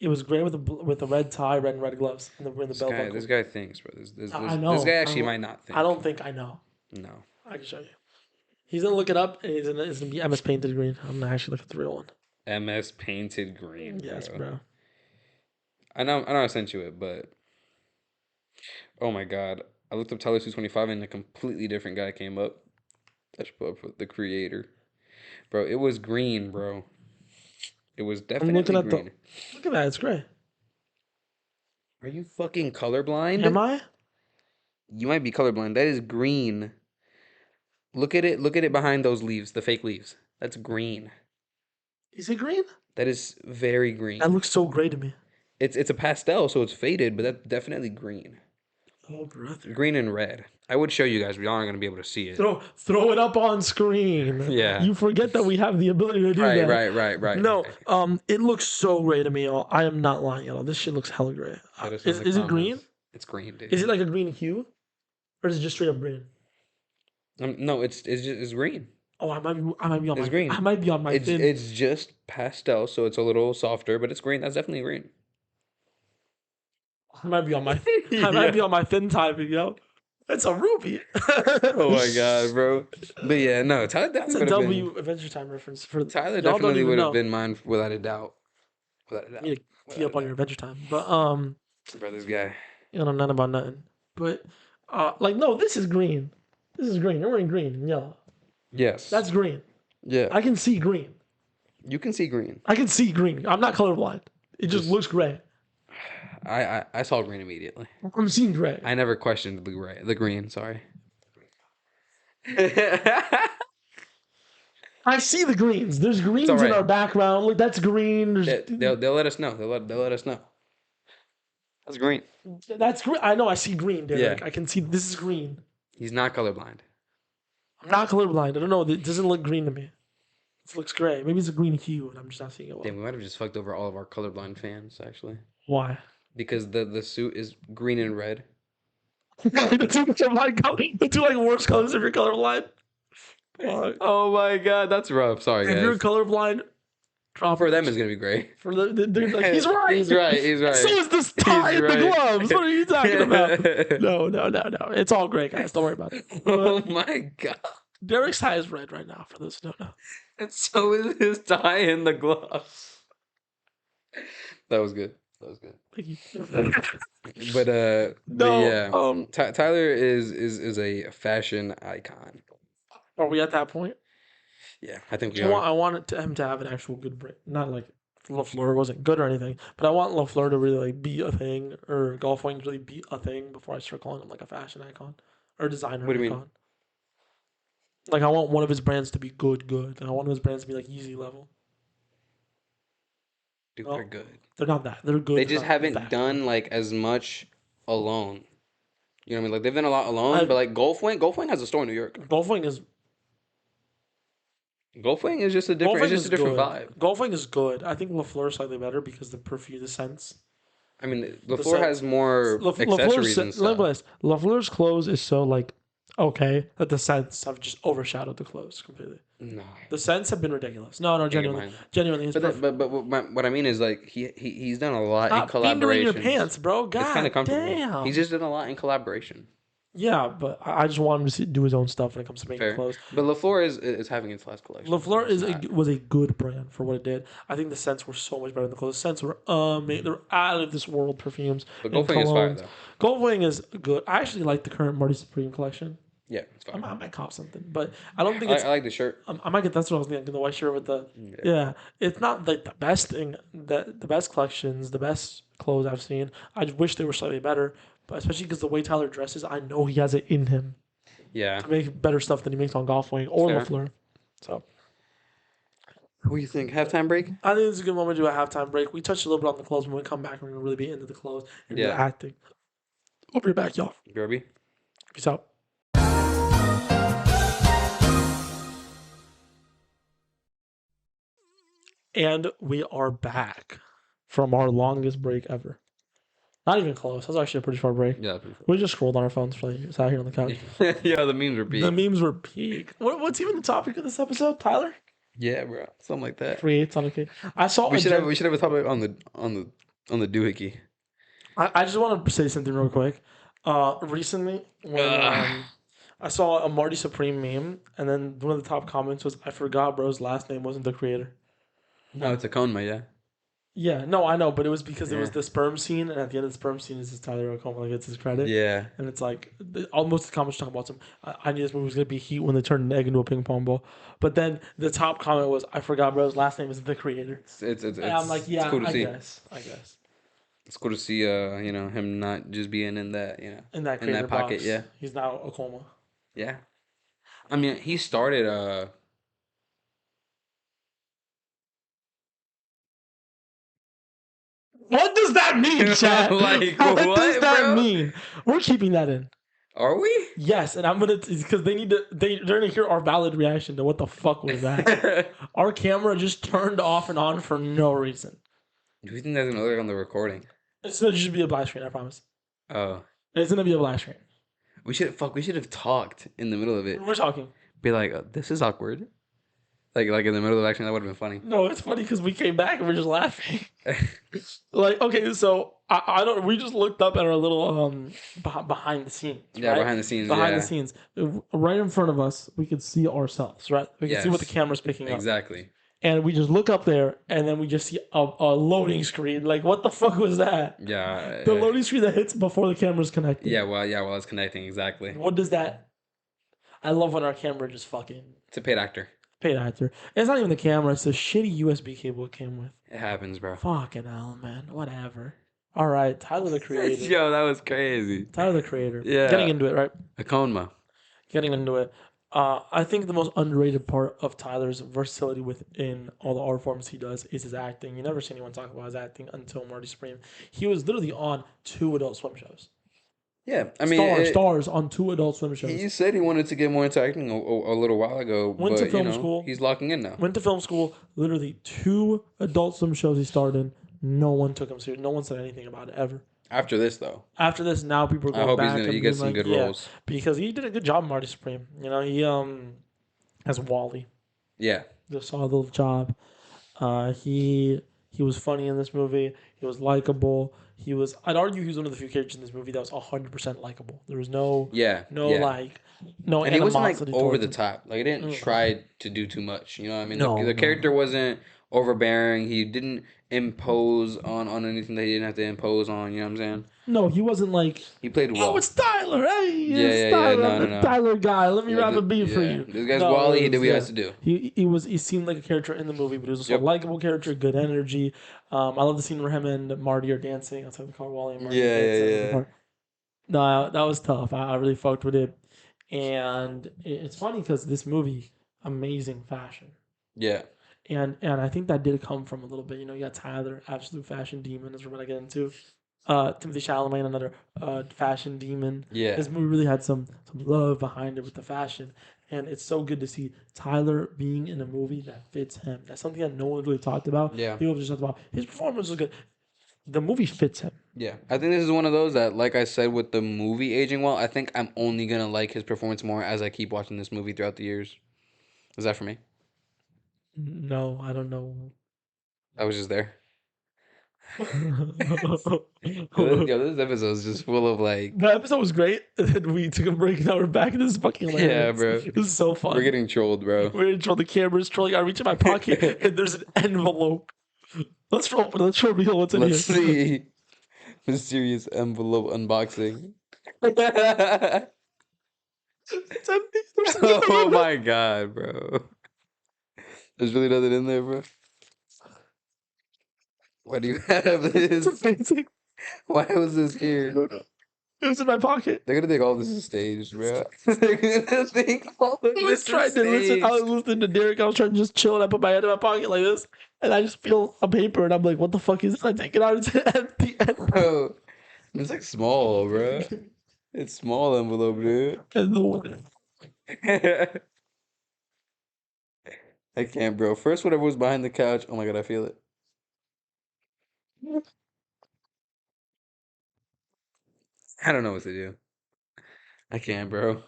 It was gray with a red tie, red and red gloves, and the This belt guy, buckle. this guy thinks, bro. I This guy know. actually might not I think. don't think I know. No. I can show you. He's gonna look it up, and it's gonna be MS Painted Green. I'm gonna actually look at the real one. MS painted green, Yes, bro. bro. I know I sent you it, but oh my god. I looked up Tyler 225 and a completely different guy came up. I should put up with the creator. Bro, it was green, bro. It was I'm looking definitely at the. green. Look at that. It's gray. Are you fucking Am colorblind? I? You might be colorblind. That is green. Look at it. Look at it behind those leaves, the fake leaves. That's green. Is it green? That is very That green. looks so gray to me. It's a pastel, so it's faded, but that's definitely green. Oh, brother. Green and red. I would show you guys, but y'all aren't gonna be able to see it. Throw it up on screen. Yeah. You forget that we have the ability to do Right, that. right. No, it looks so gray to me, y'all. I am not lying at all. This shit looks hella gray. Let us know in the Is it green? comments. It's green, dude. Is it like a green hue, or is it just straight up green? No, it's green. Oh, I might be on It's my. green. I might be on my thin. It's just pastel, so it's a little softer, but it's green. That's definitely green. I might be on my. I might Yeah. be on my thin typing, yo. It's a ruby. Oh my god, bro. But yeah, no, Tyler That's definitely a would have W been. Adventure Time reference for Tyler y'all. Don't definitely even would have know. been mine without a doubt. Without a You doubt. need to key Without up a on your doubt. Adventure Time, but Bro, this guy. you know nothing about nothing. But like no, this is green. This is green. You're wearing green and yellow. Yes. That's green. Yeah. I can see green. You can see green. I can see green. I'm not colorblind. It just looks gray. I saw green immediately. I'm seeing gray. I never questioned the green. Sorry. I see the greens. There's greens all in right. our background. Like that's green. They'll let us know. They'll let us know. That's green. That's green. I know. I see green, Derrick. Yeah. I can see this is green. He's not colorblind. I'm not colorblind. I don't know. It doesn't look green to me. It looks gray. Maybe it's a green hue, and I'm just not seeing it well. Damn, we might have just fucked over all of our colorblind fans actually. Why? Because the suit is green and red. the two like worst colors if you're colorblind. Oh my god, that's rough. Sorry, guys. If you're colorblind, drop for them, it's gonna be gray. For they're like, he's right. He's right. He's right. So is this tie and the gloves. What are you talking about? No. It's all gray, guys. Don't worry about it. Oh my god. Derrick's tie is red right now. For those who don't know. And so is his tie and the gloves. That was good. Thank you. But No, yeah. Tyler is a fashion icon. Are we at that point? Yeah, I think we are. I want him to have an actual good brand. Not like LaFleur wasn't good or anything, but I want LaFleur to really like be a thing, or golf wings really be a thing before I start calling him like a fashion icon or designer What do you icon. mean? Like I want one of his brands to be good, and I want his brands to be like easy level. Dude, they're good. They're not that. They're good. They just haven't done like as much alone. You know what I mean? Like they've done a lot alone, I but like Golf Wing has a store in New York. Golfing is Golf Wing is just a different. It's just a different good. vibe. Golfing is good. I think Lafleur is slightly better because the perfume, the scents, I mean, the Lafleur has scents. more accessories and stuff. Lafleur's clothes is so like okay that the scents have just overshadowed the clothes completely. No, The scents have been ridiculous. No, can't get genuinely, behind that. genuinely, his perfume. But what I mean is like he's done a lot in Stop fingering your collaborations. pants, bro. It's kind of God comfortable. He's damn. just done a lot in collaboration. Yeah, but I just want him to do his own stuff when it comes to making Fair, clothes. but Lafleur is having its last collection. So Lafleur was a good brand for what it did. I think the scents were so much better than the clothes. The scents were amazing. They're out of this world perfumes but and Golfing is fire colognes. though. Goldwing is good. I actually like the current Marty Supreme collection. Yeah, it's fire. I might cop something, but I don't think it's. I like the shirt. I might get that's what I was thinking. The white shirt with the yeah. It's not like the best thing. The best collections, the best clothes I've seen. I just wish they were slightly better, but especially because the way Tyler dresses, I know he has it in him Yeah. to make better stuff than he makes on Golfwing or Fair. Lafleur. So What do you think? Halftime break? I think it's a good moment to do a halftime break. We touched a little bit on the clothes. When we come back, we're gonna really be into the clothes and the acting. We'll be back, y'all. Derby. Peace out. And we are back from our longest break ever. Not even close. That was actually a pretty short break. Yeah, pretty We just scrolled on our phones for like sat here on the couch. yeah, the memes were peak. The memes were peak. What's even the topic of this episode, Tyler? Yeah, bro, something like that. Creates on a cake. I saw. We should have a topic on the doohickey. I just want to say something real quick. Recently, when I saw a Marty Supreme meme, and then one of the top comments was, "I forgot, bro's last name wasn't the creator." No, it's a Conma, yeah. Yeah, no, I know, but it was because there was the sperm scene, and at the end of the sperm scene is Tyler O'Connor like gets his credit. Yeah. And it's like almost the comments talking about some. I knew this movie was gonna be heat when they turned an egg into a ping pong ball, but then the top comment was, "I forgot, bro's last name is the creator." It's and I'm like, yeah, it's cool to I see. guess. It's cool to see, him not just being in that, In that in that pocket, box, yeah. he's now a coma. Yeah. I mean, he started, What does that mean, Chad? like, what does that bro? mean? We're keeping that in. Are we? Yes, and I'm gonna because they need to. They're gonna hear our valid reaction to what the fuck was that. Our camera just turned off and on for no reason. Do you think that's gonna look on the recording? It's gonna just be a black screen. I promise. Oh. It's gonna be a black screen. We should have talked in the middle of it. We're talking. Be like, this is awkward. Like in the middle of action, that would have been funny. No, it's funny because we came back and we're just laughing. Like, okay, so I don't. We just looked up at our little behind the scenes. Yeah, right? behind the scenes. Behind the scenes, right in front of us, we could see ourselves. Right, we can see what the camera's picking up. Exactly. And we just look up there, and then we just see a loading screen. Like, what the fuck was that? Yeah. The loading screen that hits before the camera's connected. Yeah, while it's connecting, exactly. What does that? I love when our camera just fucking. It's a paid actor. Paid actor. It's not even the camera. It's the shitty USB cable it came with. It happens, bro. Fucking hell, man. Whatever. All right, Tyler the Creator. Yo, that was crazy. Tyler the Creator. Yeah. Getting into it, right? A Conma. Getting into it. I think the most underrated part of Tyler's versatility within all the art forms he does is his acting. You never see anyone talk about his acting until Marty Supreme. He was literally on 2 Adult Swim shows. Yeah, I mean, stars on 2 Adult Swim shows. He said he wanted to get more into acting a little while ago. Went to film school. He's locking in now. Went to film school. Literally 2 Adult Swim shows he starred in. No one took him serious. No one said anything about it ever. After this, though. After this, now people are going I hope back. he gets some good roles. Because he did a good job, Marty Supreme. You know, he as Wally. Yeah. Just saw a little job. He was funny in this movie. He was likable. I'd argue he was one of the few characters in this movie that was 100% likable. There was no animosity. And he wasn't like over the top. Like, he didn't try to do too much. You know what I mean? The character wasn't overbearing. He didn't impose on anything that he didn't have to impose on. You know what I'm saying? No, he wasn't like... He played well. Oh, it's Tyler. Hey, it's Tyler. No, I'm the Tyler guy. Let me rap a beat for you. This guy's Wally. He did what he has to do. He seemed like a character in the movie, but he was also a likable character, good energy. I love the scene where him and Marty are dancing outside the car. Wally and Marty Yeah. No, that was tough. I really fucked with it. And it's funny because this movie, amazing fashion. Yeah. And I think that did come from a little bit. You know, you got Tyler, absolute fashion demon, as we're going to get into. Timothy Chalamet, another fashion demon. Yeah. This movie really had some love behind it with the fashion, and it's so good to see Tyler being in a movie that fits him. That's something that no one really talked about. Yeah. People just talked about his performance was good. The movie fits him. Yeah. I think this is one of those that, like I said, with the movie aging well, I think I'm only gonna like his performance more as I keep watching this movie throughout the years. Is that for me? No, I don't know. I was just there. The Yo, this episode is just full of like, episode was great. And then we took a break and now we're back. This is fucking yeah, hilarious. bro. This is so We're fun. getting trolled, bro. We're in troll. The camera's trolling. I reach in my pocket and there's an envelope. Let's roll. Let's reveal what's in Let's here. see. Mysterious envelope unboxing. Oh It's empty. There's nothing in it. my god, bro. There's really nothing in there, bro. Why do you have It's this? amazing. Why was this here? No, no. It was in my pocket. They're gonna think all this is staged, bro. They're gonna think all of I was this is trying to listen. I was staged. listening to Derrick. I was trying to just chill, and I put my head in my pocket like this, and I just feel a paper, and I'm like, "What the fuck is this?" I take it out. It's empty. Bro, it's like small, bro. It's small envelope, dude. And the one. I can't, bro. First, whatever was behind the couch. Oh my god, I feel it. I don't know what to do. I can't, bro.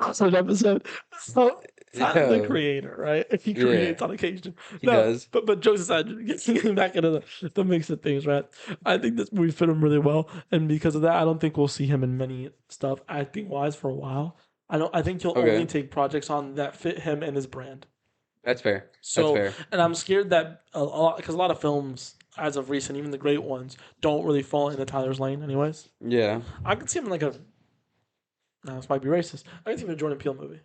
Awesome episode. So Tyler, the Yeah, creator, right? If he yeah, creates on occasion. he No, does. but jokes aside, getting back into the mix of things, right? I think this movie fit him really well, and because of that, I don't think we'll see him in many stuff acting wise for a while. I don't. I think he'll only Okay, take projects on that fit him and his brand. that's fair. That's So, fair. and I'm scared that a lot because a lot of films, as of recent, even the great ones, don't really fall into Tyler's lane. Anyways, Yeah. I could see him in like a. Now this might be racist. I could see him in a Jordan Peele movie.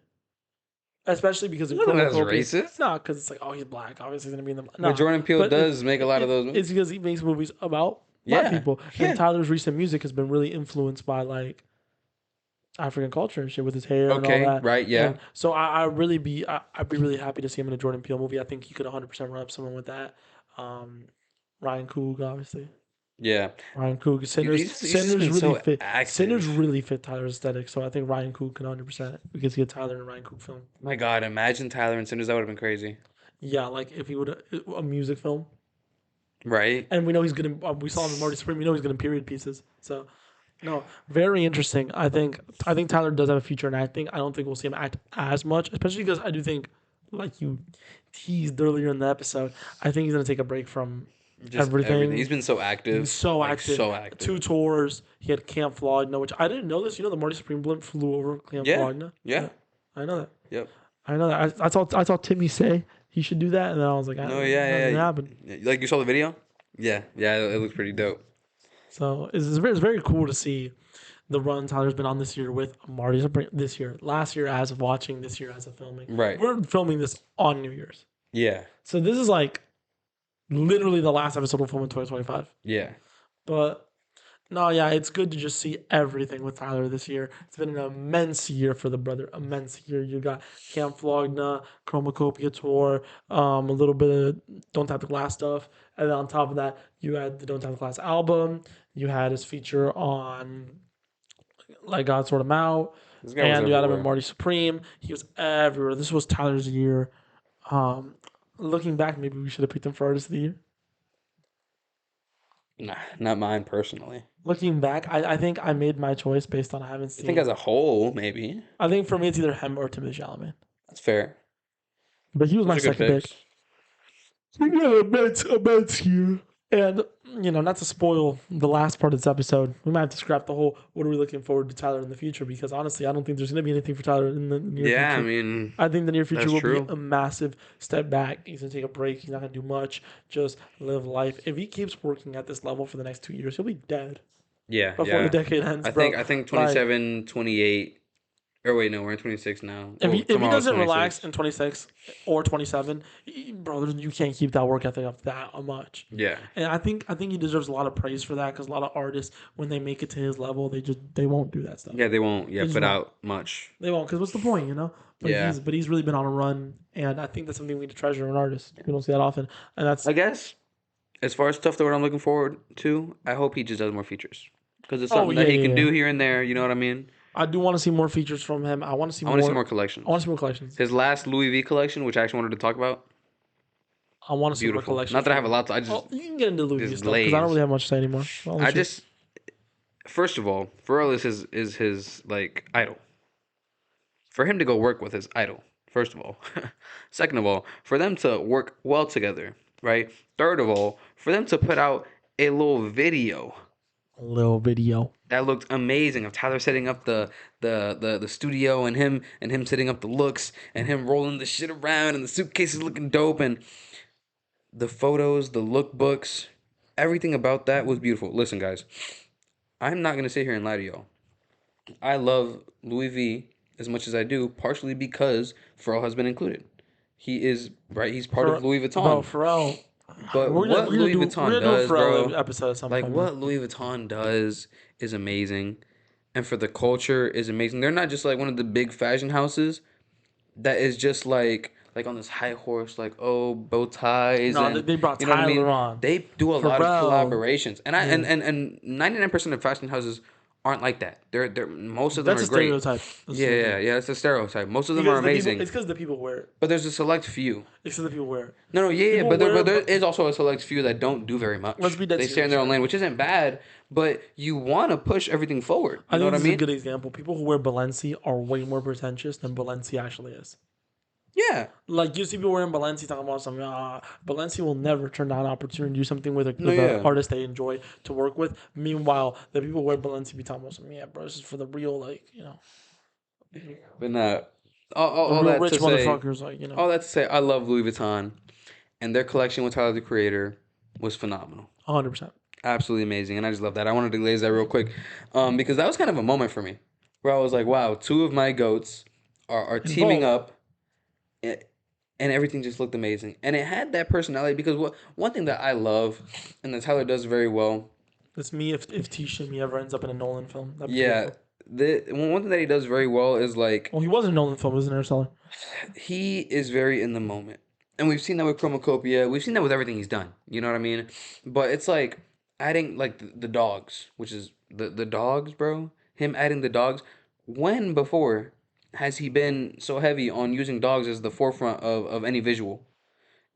Especially because of None of that's chromacopia. racist. No, because it's like, oh, he's black. Obviously, he's gonna be in the. But No, Jordan Peele but does make a lot of those movies. it's because he makes movies about black Yeah. people, and Yeah. Tyler's recent music has been really influenced by like African culture and shit with his hair and all Okay. that. Right. Yeah. And so I'd be really happy to see him in a Jordan Peele movie. I think he could 100% run up someone with that. Um, Ryan Coog, obviously. Yeah. Ryan Coog, Sinners, He's just Sinners been really so fit. Sinners active. really fit Tyler's aesthetic. So I think Ryan Coog can 100%. We could see a Tyler and Ryan Coog film. My God, imagine Tyler and Cinders. That would have been crazy. Yeah, like if he would a music film. Right? And we know he's gonna. We saw him in Marty Supreme. We know he's gonna period pieces. So, no, very interesting. I think Tyler does have a future in acting. I don't think we'll see him act as much, especially because I do think, like you teased earlier in the episode, I think he's gonna take a break from Just everything. He's been so active. He's so Like, active. so active. 2 tours. He had Camp Flogna, which I didn't know this. You know, the Marty Supreme blimp flew over Camp Yeah. Flogna. Yeah. I know that. Yep. I know that. I saw Timmy say he should do that, and then I was like, No, yeah. yeah. Happen. Like, you saw the video? Yeah. Yeah. It looks pretty dope. So it's very cool to see the run Tyler's been on this year with Marty Supreme this year. Last year as of watching, this year as of filming. Right. We're filming this on New Year's. Yeah. So this is like literally the last episode we'll film in 2025. Yeah. But no, yeah, it's good to just see everything with Tyler this year. It's been an immense year for the brother. Immense year. You got Camp Flogna, Chromacopia Tour, a little bit of Don't Tap the Glass stuff. And then on top of that, you had the Don't Tap the Glass album. You had his feature on Like God Sort Him Out. This guy was And you had him in everywhere. Marty Supreme. He was everywhere. This was Tyler's year. Looking back, maybe we should have picked him for Artist of the Year. Nah, not mine personally. Looking back, I think I made my choice based on I haven't I seen. think as a whole, maybe. I think for me it's either him or Timothy Chalamet. That's fair. But he was my Those are good second pick. picks. So yeah, a bet here. And not to spoil the last part of this episode, we might have to scrap the whole what are we looking forward to Tyler in the future, because honestly, I don't think there's gonna be anything for Tyler in the near Yeah, I future. mean, I think the near future that's will true. be a massive step back. He's gonna take a break. He's not gonna do much. Just live life. If he keeps working at this level for the next 2 years, he'll be dead Yeah, before yeah. the decade ends, I bro. think 27, 28. Or wait, no, we're in 26 now. If Well, he tomorrow's doesn't 26. relax in 26 or 27, bro, you can't keep that work ethic up that much. Yeah. And I think he deserves a lot of praise for that, because a lot of artists, when they make it to his level, they won't do that stuff. Yeah, they won't just put won't. out much. They won't, because what's the point, But Yeah. he's really been on a run, and I think that's something we need to treasure in artists. We don't see that often, and that's I guess As far as stuff that I'm looking forward to, I hope he just does more features because it's Oh something yeah, that he yeah, can yeah. do here and there. You know what I mean? I do want to see more features from him. I want to see I want to see more. more I want to collections. see more collections. His last Louis V collection, which I actually wanted to talk about, I want to see more beautiful. Not collections that I from have a him. lot to. I Oh, you can get into Louis V just stuff because I don't glaze. really have much to say anymore. I'll I let you. just first of all, Pharrell is his like idol. For him to go work with his idol, first of all. Second of all, for them to work well together, right? Third of all, for them to put out a little video A little video. that looked amazing of Tyler setting up the studio and him setting up the looks and him rolling the shit around and the suitcases looking dope and the photos, the lookbooks, everything about that was beautiful. Listen, guys, I'm not gonna sit here and lie to y'all. I love Louis V as much as I do, partially because Pharrell has been included. He is right. He's part of For Louis bro, Vuitton. Pharrell. But what Louis We're Vuitton gonna do a does, Pharrell bro, episode at some like point, man. what Louis Vuitton does is amazing, and for the culture is amazing. They're not just like one of the big fashion houses that is just like on this high horse, like oh bow ties No, and they brought you know what I mean. Tyler on. They do a lot of Pharrell. collaborations, and I Yeah. and 99% of fashion houses aren't like that. They're most of them That's are a great. stereotype. That's a Yeah, yeah, stereotype. yeah. It's a stereotype. Most of them are Because the people, amazing, it's because the people wear it. but there's a select few. It's because the people wear it. No, no, yeah, yeah, People wear but it, there but is also a select few that don't do very let's much. be dead They stay in serious, their own right? lane, which isn't bad, but you want to push everything forward. I You know think what I this is a mean? good example. People who wear Balenci are way more pretentious than Balenci actually is. Yeah. Like you see people wearing Balenci talking about something. Balenci will never turn down an opportunity to do something with No, an yeah. artist they enjoy to work with. Meanwhile, the people who wear Balenci be talking about something. Yeah, bro, this is for the real, like But nah. the All real that to rich say, motherfuckers. all that to say, I love Louis Vuitton, and their collection with Tyler the Creator was phenomenal. 100%. Absolutely amazing, and I just love that. I wanted to glaze that real quick, because that was kind of a moment for me, where I was like, wow, two of my goats are teaming Involved. up, and everything just looked amazing. And it had that personality because one thing that I love and that Tyler does very well. That's me if T Shimmy ever ends up in a Nolan film. That'd be Yeah, beautiful. the one thing that he does very well is like Well, he was in a Nolan film, wasn't Interstellar? he is very in the moment. And we've seen that with Chromacopia. We've seen that with everything he's done. You know what I mean? But it's like adding like the dogs, which is the dogs, bro. Him adding the dogs. When before has he been so heavy on using dogs as the forefront of any visual?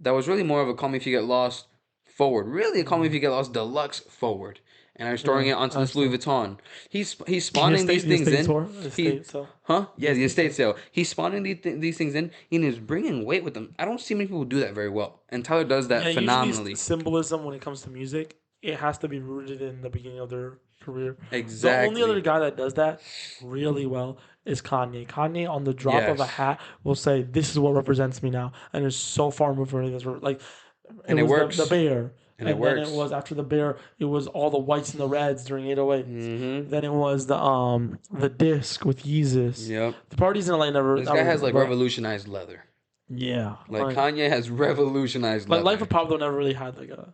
That was really more of a Call Me If You Get Lost forward. Really a Call Me If You Get Lost deluxe forward. And I'm storing Yeah, it onto this Louis actually. Vuitton. He's spawning these The things estate in. tour, the He, estate so huh? the Yeah, the estate estate sale. sale. He's spawning these things in and he's bringing weight with them. I don't see many people do that very well. And Tyler does that Yeah, usually phenomenally. symbolism when it comes to music, it has to be rooted in the beginning of their career. The only other Exactly. guy that does that really well is Kanye. Kanye, on the drop of a Yes. hat, will say, "This is what represents me now," and is so far removed from anything that's like. It And it was the works. bear, And it and then it works. was after the bear. It was all the whites and the reds during 808s. Mm-hmm. Then it was the disc with Yeezus. Yep. The parties in LA never This that guy was has like but revolutionized leather. yeah, Like Kanye has revolutionized like Life leather. of Pablo never really had like a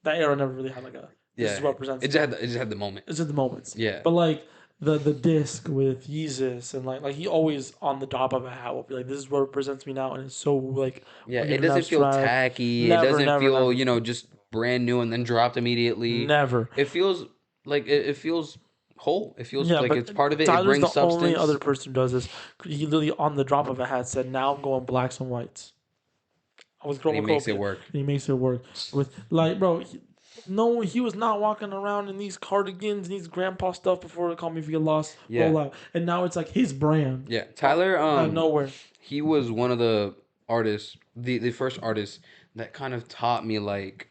that era never really had like a this is Yeah. what represents me now. It just had the moment. It's just the moments. Yeah. But like the disc with Yeezus and like he always on the top of a hat will be like this is what represents me now and it's so like Yeah, we're it gonna doesn't feel abstract. tacky. It Never, doesn't never, feel, never. just brand new and then dropped immediately. Never. It feels like it feels whole. It feels Yeah, like but it's part of it. It Tyler's brings the only other substance person who does this. He literally on the drop of a hat said, "Now I'm going blacks and whites." I was and he makes it chromacopia, and work. he makes it work with like, bro. No, he was not walking around in these cardigans and these grandpa stuff before the Call Me If You Get Lost Yeah. rollout, and now it's like his brand. Yeah. Tyler, Out of nowhere. he was one of the artists, the first artist that kind of taught me like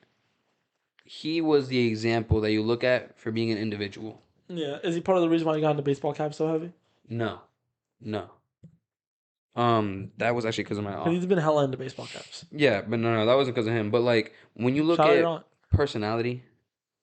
he was the example that you look at for being an individual. Yeah, is he part of the reason why he got into baseball cap so heavy? No. No. That was actually because of my Because aunt. he's been hella into baseball caps. Yeah, but no, that wasn't because of him. But like when you look Shout out your at aunt. personality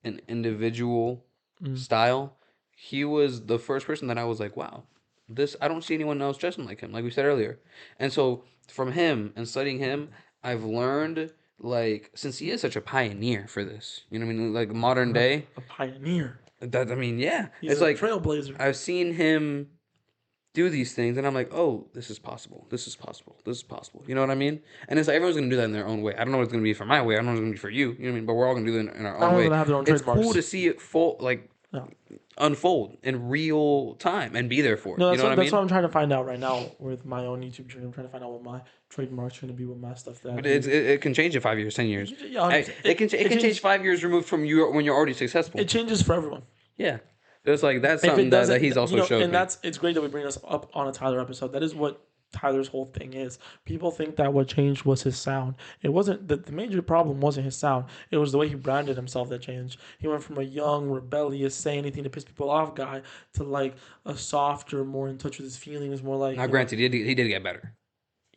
and individual Mm. style, he was the first person that I was like, wow, this I don't see anyone else dressing like him, like we said earlier. And so from him and studying him, I've learned like since he is such a pioneer for this, you know what I mean, like modern day. A pioneer. That I mean, yeah, He's it's a like trailblazer. I've seen him do these things, and I'm like, oh, this is possible. This is possible. This is possible. You know what I mean? And it's like everyone's gonna do that in their own way. I don't know what it's gonna be for my way. I don't know what it's gonna be for you. You know what I mean? But we're all gonna do it in our own Everyone's way. gonna have their own It's cool trademarks. to see it Yeah. unfold in real time and be there for it. No, You know what I that's mean? what I'm trying to find out right now with my own YouTube channel. I'm trying to find out what my trademarks are going to be with my stuff that I But do. it can change in 5 years, 10 years. Yeah, 100%. It can change 5 years removed from you when you're already successful. It changes for everyone. Yeah, it's like that's If something it that doesn't, he's also showed and me. it's great that we bring this up on a Tyler episode. That is what Tyler's whole thing is. People think that what changed was his sound. It wasn't. The major problem wasn't his sound. It was the way he branded himself that changed. He went from a young, rebellious, say anything to piss people off guy to like a softer, more in touch with his feelings, more like. Now, granted, he did get better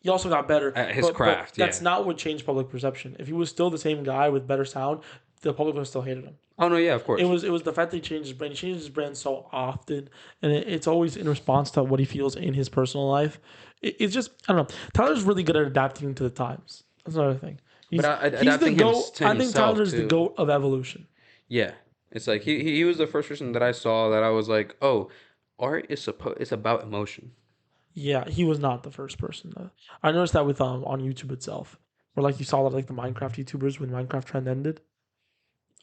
He also got better at his but craft. that's not what changed public perception. If he was still the same guy with better sound, the public would still hated him. Oh no, yeah, of course. It was the fact that he changed his brand. He changes his brand so often, and it's always in response to what he feels in his personal life. It's just I don't know. Tyler's really good at adapting to the times. That's another thing. He's adapting the GOAT. I think Tyler's too. the GOAT of evolution. Yeah, it's like he was the first person that I saw that I was like, oh, art is it's about emotion. Yeah, he was not the first person. I noticed that with on YouTube itself, where like you saw like the Minecraft YouTubers when Minecraft trend ended.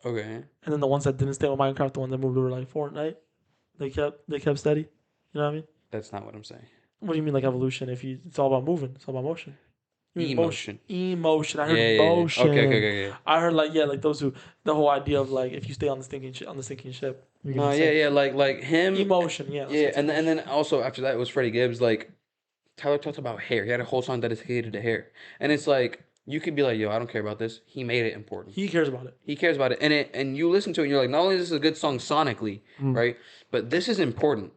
Okay. And then the ones that didn't stay with Minecraft, the ones that moved over like Fortnite, they kept steady. You know what I mean? That's not what I'm saying. What do you mean like evolution? It's all about moving. It's all about motion. You mean Emotion. Emotion. I heard motion. Okay. I heard like like those who the whole idea of like if you stay on the sinking ship. No, yeah, like him. Emotion. Yeah. And then also after that it was Freddie Gibbs. Like Tyler talked about hair. He had a whole song dedicated to hair, and it's like. You could be like, yo, I don't care about this. He made it important. He cares about it. He cares about it. And you listen to it and you're like, not only is this a good song sonically, right? But this is important.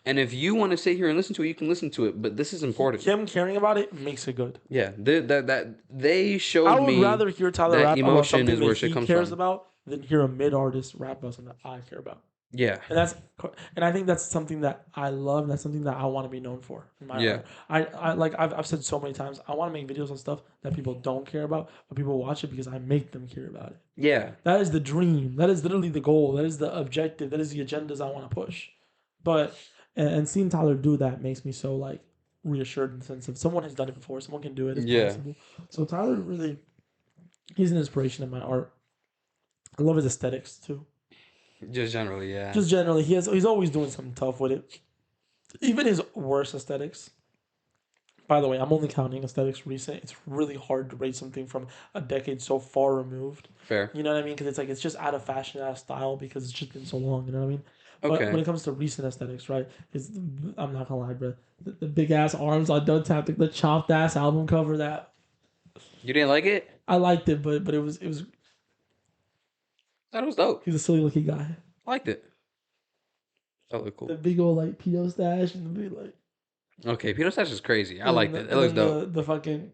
And if you want to sit here and listen to it, you can listen to it. But this is important. Him caring about it makes it good. Yeah. They showed me I would rather hear Tyler rap about something is where that shit he comes cares from. about than hear a mid artist rap about something that I care about. Yeah. And I think that's something that I love. And that's something that I want to be known for. In my art. I like I've said so many times. I want to make videos on stuff that people don't care about, but people watch it because I make them care about it. Yeah. That is the dream. That is literally the goal. That is the objective. That is the agendas I want to push. But and seeing Tyler do that makes me so like reassured in the sense of someone has done it before. Someone can do it. It's possible. So Tyler really, he's an inspiration in my art. I love his aesthetics too. Just generally, yeah. Just generally, he's always doing something tough with it. Even his worst aesthetics. By the way, I'm only counting aesthetics recent. It's really hard to rate something from a decade so far removed. Fair. You know what I mean? Because it's like it's just out of fashion, out of style because it's just been so long. You know what I mean? But when it comes to recent aesthetics, right? I'm not gonna lie, bro. The big ass arms on Don't Tap, the chopped ass album cover. That you didn't like it? I liked it, but it was. That was dope. He's a silly looking guy. I liked it. That looked cool. The big old like pedo stash and the big like. Okay, pedo stash is crazy. I liked it. It looks dope. The fucking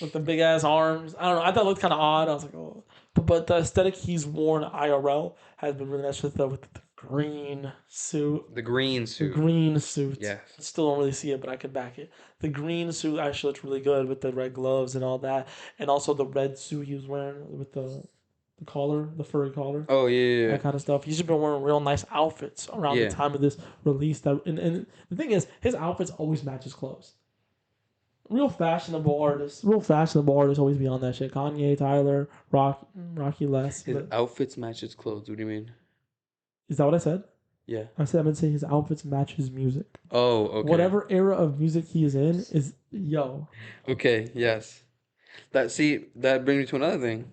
with the big ass arms. I don't know. I thought it looked kind of odd. I was like, oh, but the aesthetic he's worn IRL has been really nice with the green suit. The green suit. The green suit. Yes. I still don't really see it, but I could back it. The green suit actually looks really good with the red gloves and all that, and also the red suit he was wearing with the collar, the furry collar. Oh yeah. That kind of stuff. He's just been wearing real nice outfits around the time of this release. And the thing is, his outfits always match his clothes. Real fashionable artists always be on that shit. Kanye, Tyler, Rocky Les. His outfits match his clothes. What do you mean? Is that what I said? Yeah. I meant to say his outfits match his music. Oh, okay. Whatever era of music he is in is yo. Okay, yes. That brings me to another thing.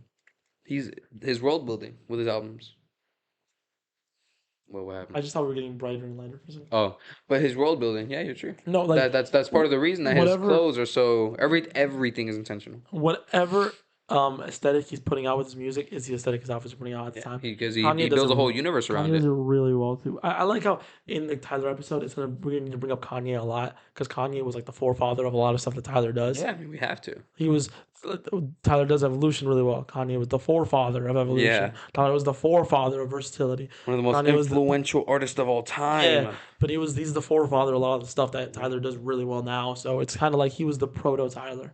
His world building with his albums. What happened? I just thought we were getting brighter and lighter for a second. Oh, but his world building, yeah, you're true. No, like that's part of the reason that his clothes are so everything is intentional. Whatever aesthetic he's putting out with his music is the aesthetic his outfits are putting out at the time. Because he builds a whole universe around Kanye it. does it really well too. I like how in the Tyler episode, we're going to bring up Kanye a lot because Kanye was like the forefather of a lot of stuff that Tyler does. Yeah, I mean, we have to. Tyler does evolution really well. Kanye was the forefather of evolution. Yeah. Tyler was the forefather of versatility. One of the most influential artists of all time. Yeah, but he's the forefather of a lot of the stuff that Tyler does really well now. So it's kind of like he was the proto Tyler.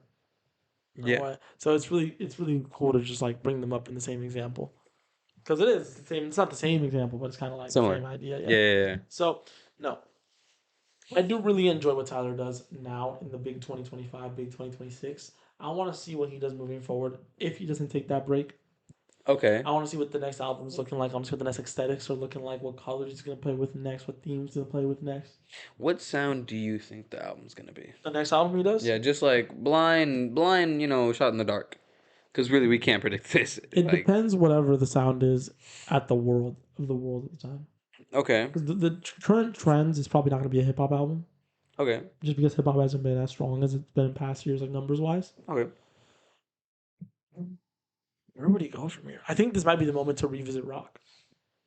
Yeah. So it's really cool to just like bring them up in the same example, because it is the same. It's not the same example, but it's kind of like similar. The same idea. Yeah. So no, I do really enjoy what Tyler does now in the big 2025, big 2026. I want to see what he does moving forward if he doesn't take that break. Okay. I want to see what the next album is looking like. I want to see what the next aesthetics are looking like, what colors he's going to play with next, what themes he's going to play with next. What sound do you think the album's gonna be? The next album he does? Yeah, just like blind, shot in the dark. Because really, we can't predict this. It Like, depends whatever the sound is at the world at the time. okay, Because the current trends is probably not going to be a hip hop album, okay, just because hip hop hasn't been as strong as it's been in past years, like numbers wise. okay. Where would he go from here? I think this might be the moment to revisit rock.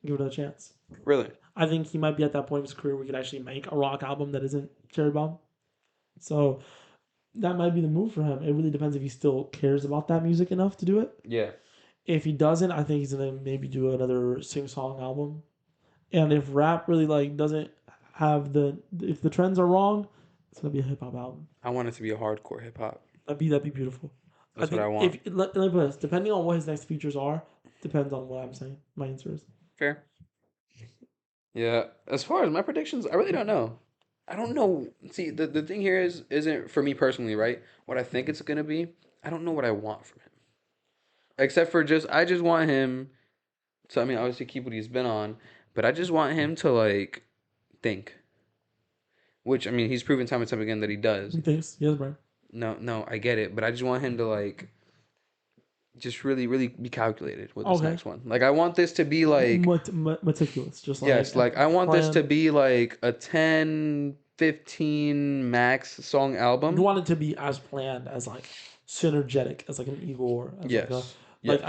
Give it a chance. Really? I think he might be at that point in his career where he could actually make a rock album that isn't Cherry Bomb. So that might be the move for him. It really depends if he still cares about that music enough to do it. Yeah. If he doesn't, I think he's gonna maybe do another sing-song album. And if rap really like doesn't have if the trends are wrong, it's gonna be a hip hop album. I want it to be a hardcore hip hop. That'd be beautiful. That's what I think want. if let me put this, depending on what his next features are, depends on what I'm saying. My answer is Fair. Yeah. As far as my predictions, I really don't know. I don't know. See, the thing here isn't for me personally, right? What I think it's gonna be. I don't know what I want from him. Except for I just want him to, I mean, obviously keep what he's been on, but I just want him to like think. Which, I mean, he's proven time and time again that he does. he thinks yes, bro. No, I get it, but I just want him to like just really, really be calculated with this next one. Like, I want this to be like Meticulous, just like yes, like I want this to plan. be like a 10, 15 max song album. You want it to be as planned as like synergetic as like an Igor, as Yes,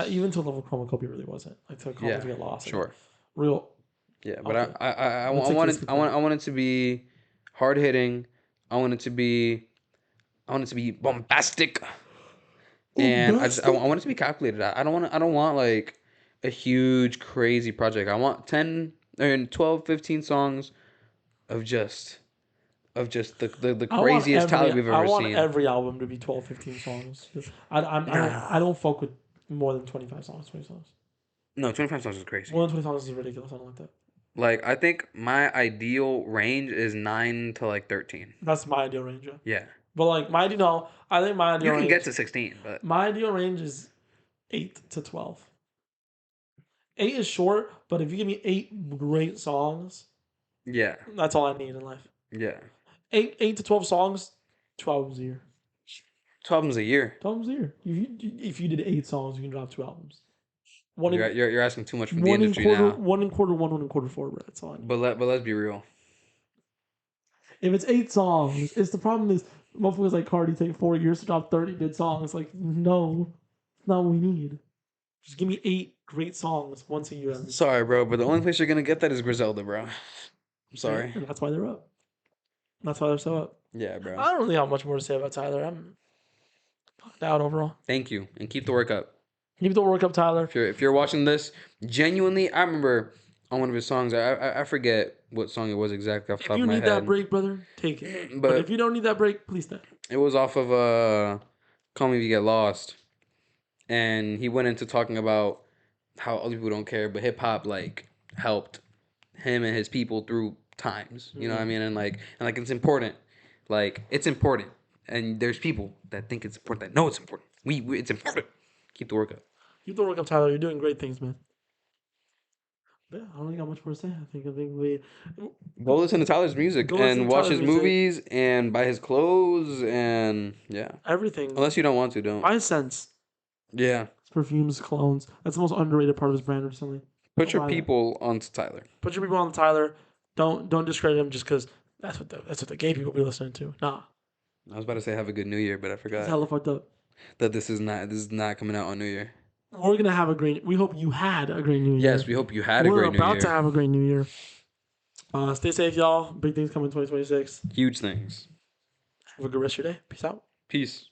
even to level chromacopia really wasn't like to call it to get lost. Like, sure. real. Yeah, but Okay. I want it. I want it to be hard hitting. I want it to be. I want it to be bombastic. And I want it to be calculated. I don't want like a huge crazy project. I want 10 and 12, 15 songs of just the craziest talent we've ever want seen. every album to be 12, 15 songs. I don't fuck with more than 25 songs, 20 songs. No, 25 songs is crazy. More than 20 songs is ridiculous. I don't like that. Like, I think my ideal range is 9 to like 13. That's my ideal range. Yeah. But like I think my ideal You can range, get to 16, but my ideal range is 8 to 12. 8 is short, but if you give me 8 great songs, yeah, that's all I need in life. Yeah. 8 to 12 songs, 12 albums a year. 12 albums a year. 12 albums a year. If you did 8 songs, you can drop 2 albums. You're asking too much from the industry now. One and quarter four, bro. That's all I need. But let's be real. If it's 8 songs, it's the problem is motherfuckers like Cardi take 4 years to drop 30 good songs. Like, no, it's not what we need. Just give me 8 great songs once a year. Sorry, bro, but the only place you're gonna get that is Griselda, bro. I'm sorry. And that's why they're up. That's why they're so up. Yeah, bro. I don't really have much more to say about Tyler. I'm out overall. Thank you, and keep the work up. Keep the work up, Tyler. If you're watching this, genuinely, I remember on one of his songs, I forget what song it was exactly off the top of my head. If you need that break, brother, take it. But if you don't need that break, please stay. It was off of Call Me If You Get Lost, and he went into talking about how other people don't care, but hip hop like helped him and his people through times. You know what I mean? And like it's important. Like, it's important. And there's people that think it's important, that know it's important. It's important. Keep the work up. Keep the work up, Tyler. You're doing great things, man. But yeah, I don't think I got much more to say. I think we go listen to Tyler's music and watch his movies and buy his clothes and everything. Unless you don't want to, don't. Buy Scents. Yeah. Perfumes, colognes. That's the most underrated part of his brand recently. Put your people onto Tyler. Put your people on Tyler. Don't discredit him just because that's what the gay people be listening to. Nah. I was about to say have a good New Year, but I forgot. It's hella fucked up. That this is not coming out on New Year. We're gonna have a great. We hope you had a great New Year. Yes, we hope you had a great New Year. We're about to have a great New Year. Stay safe, y'all. Big things coming in 2026. Huge things. Have a good rest of your day. Peace out. Peace.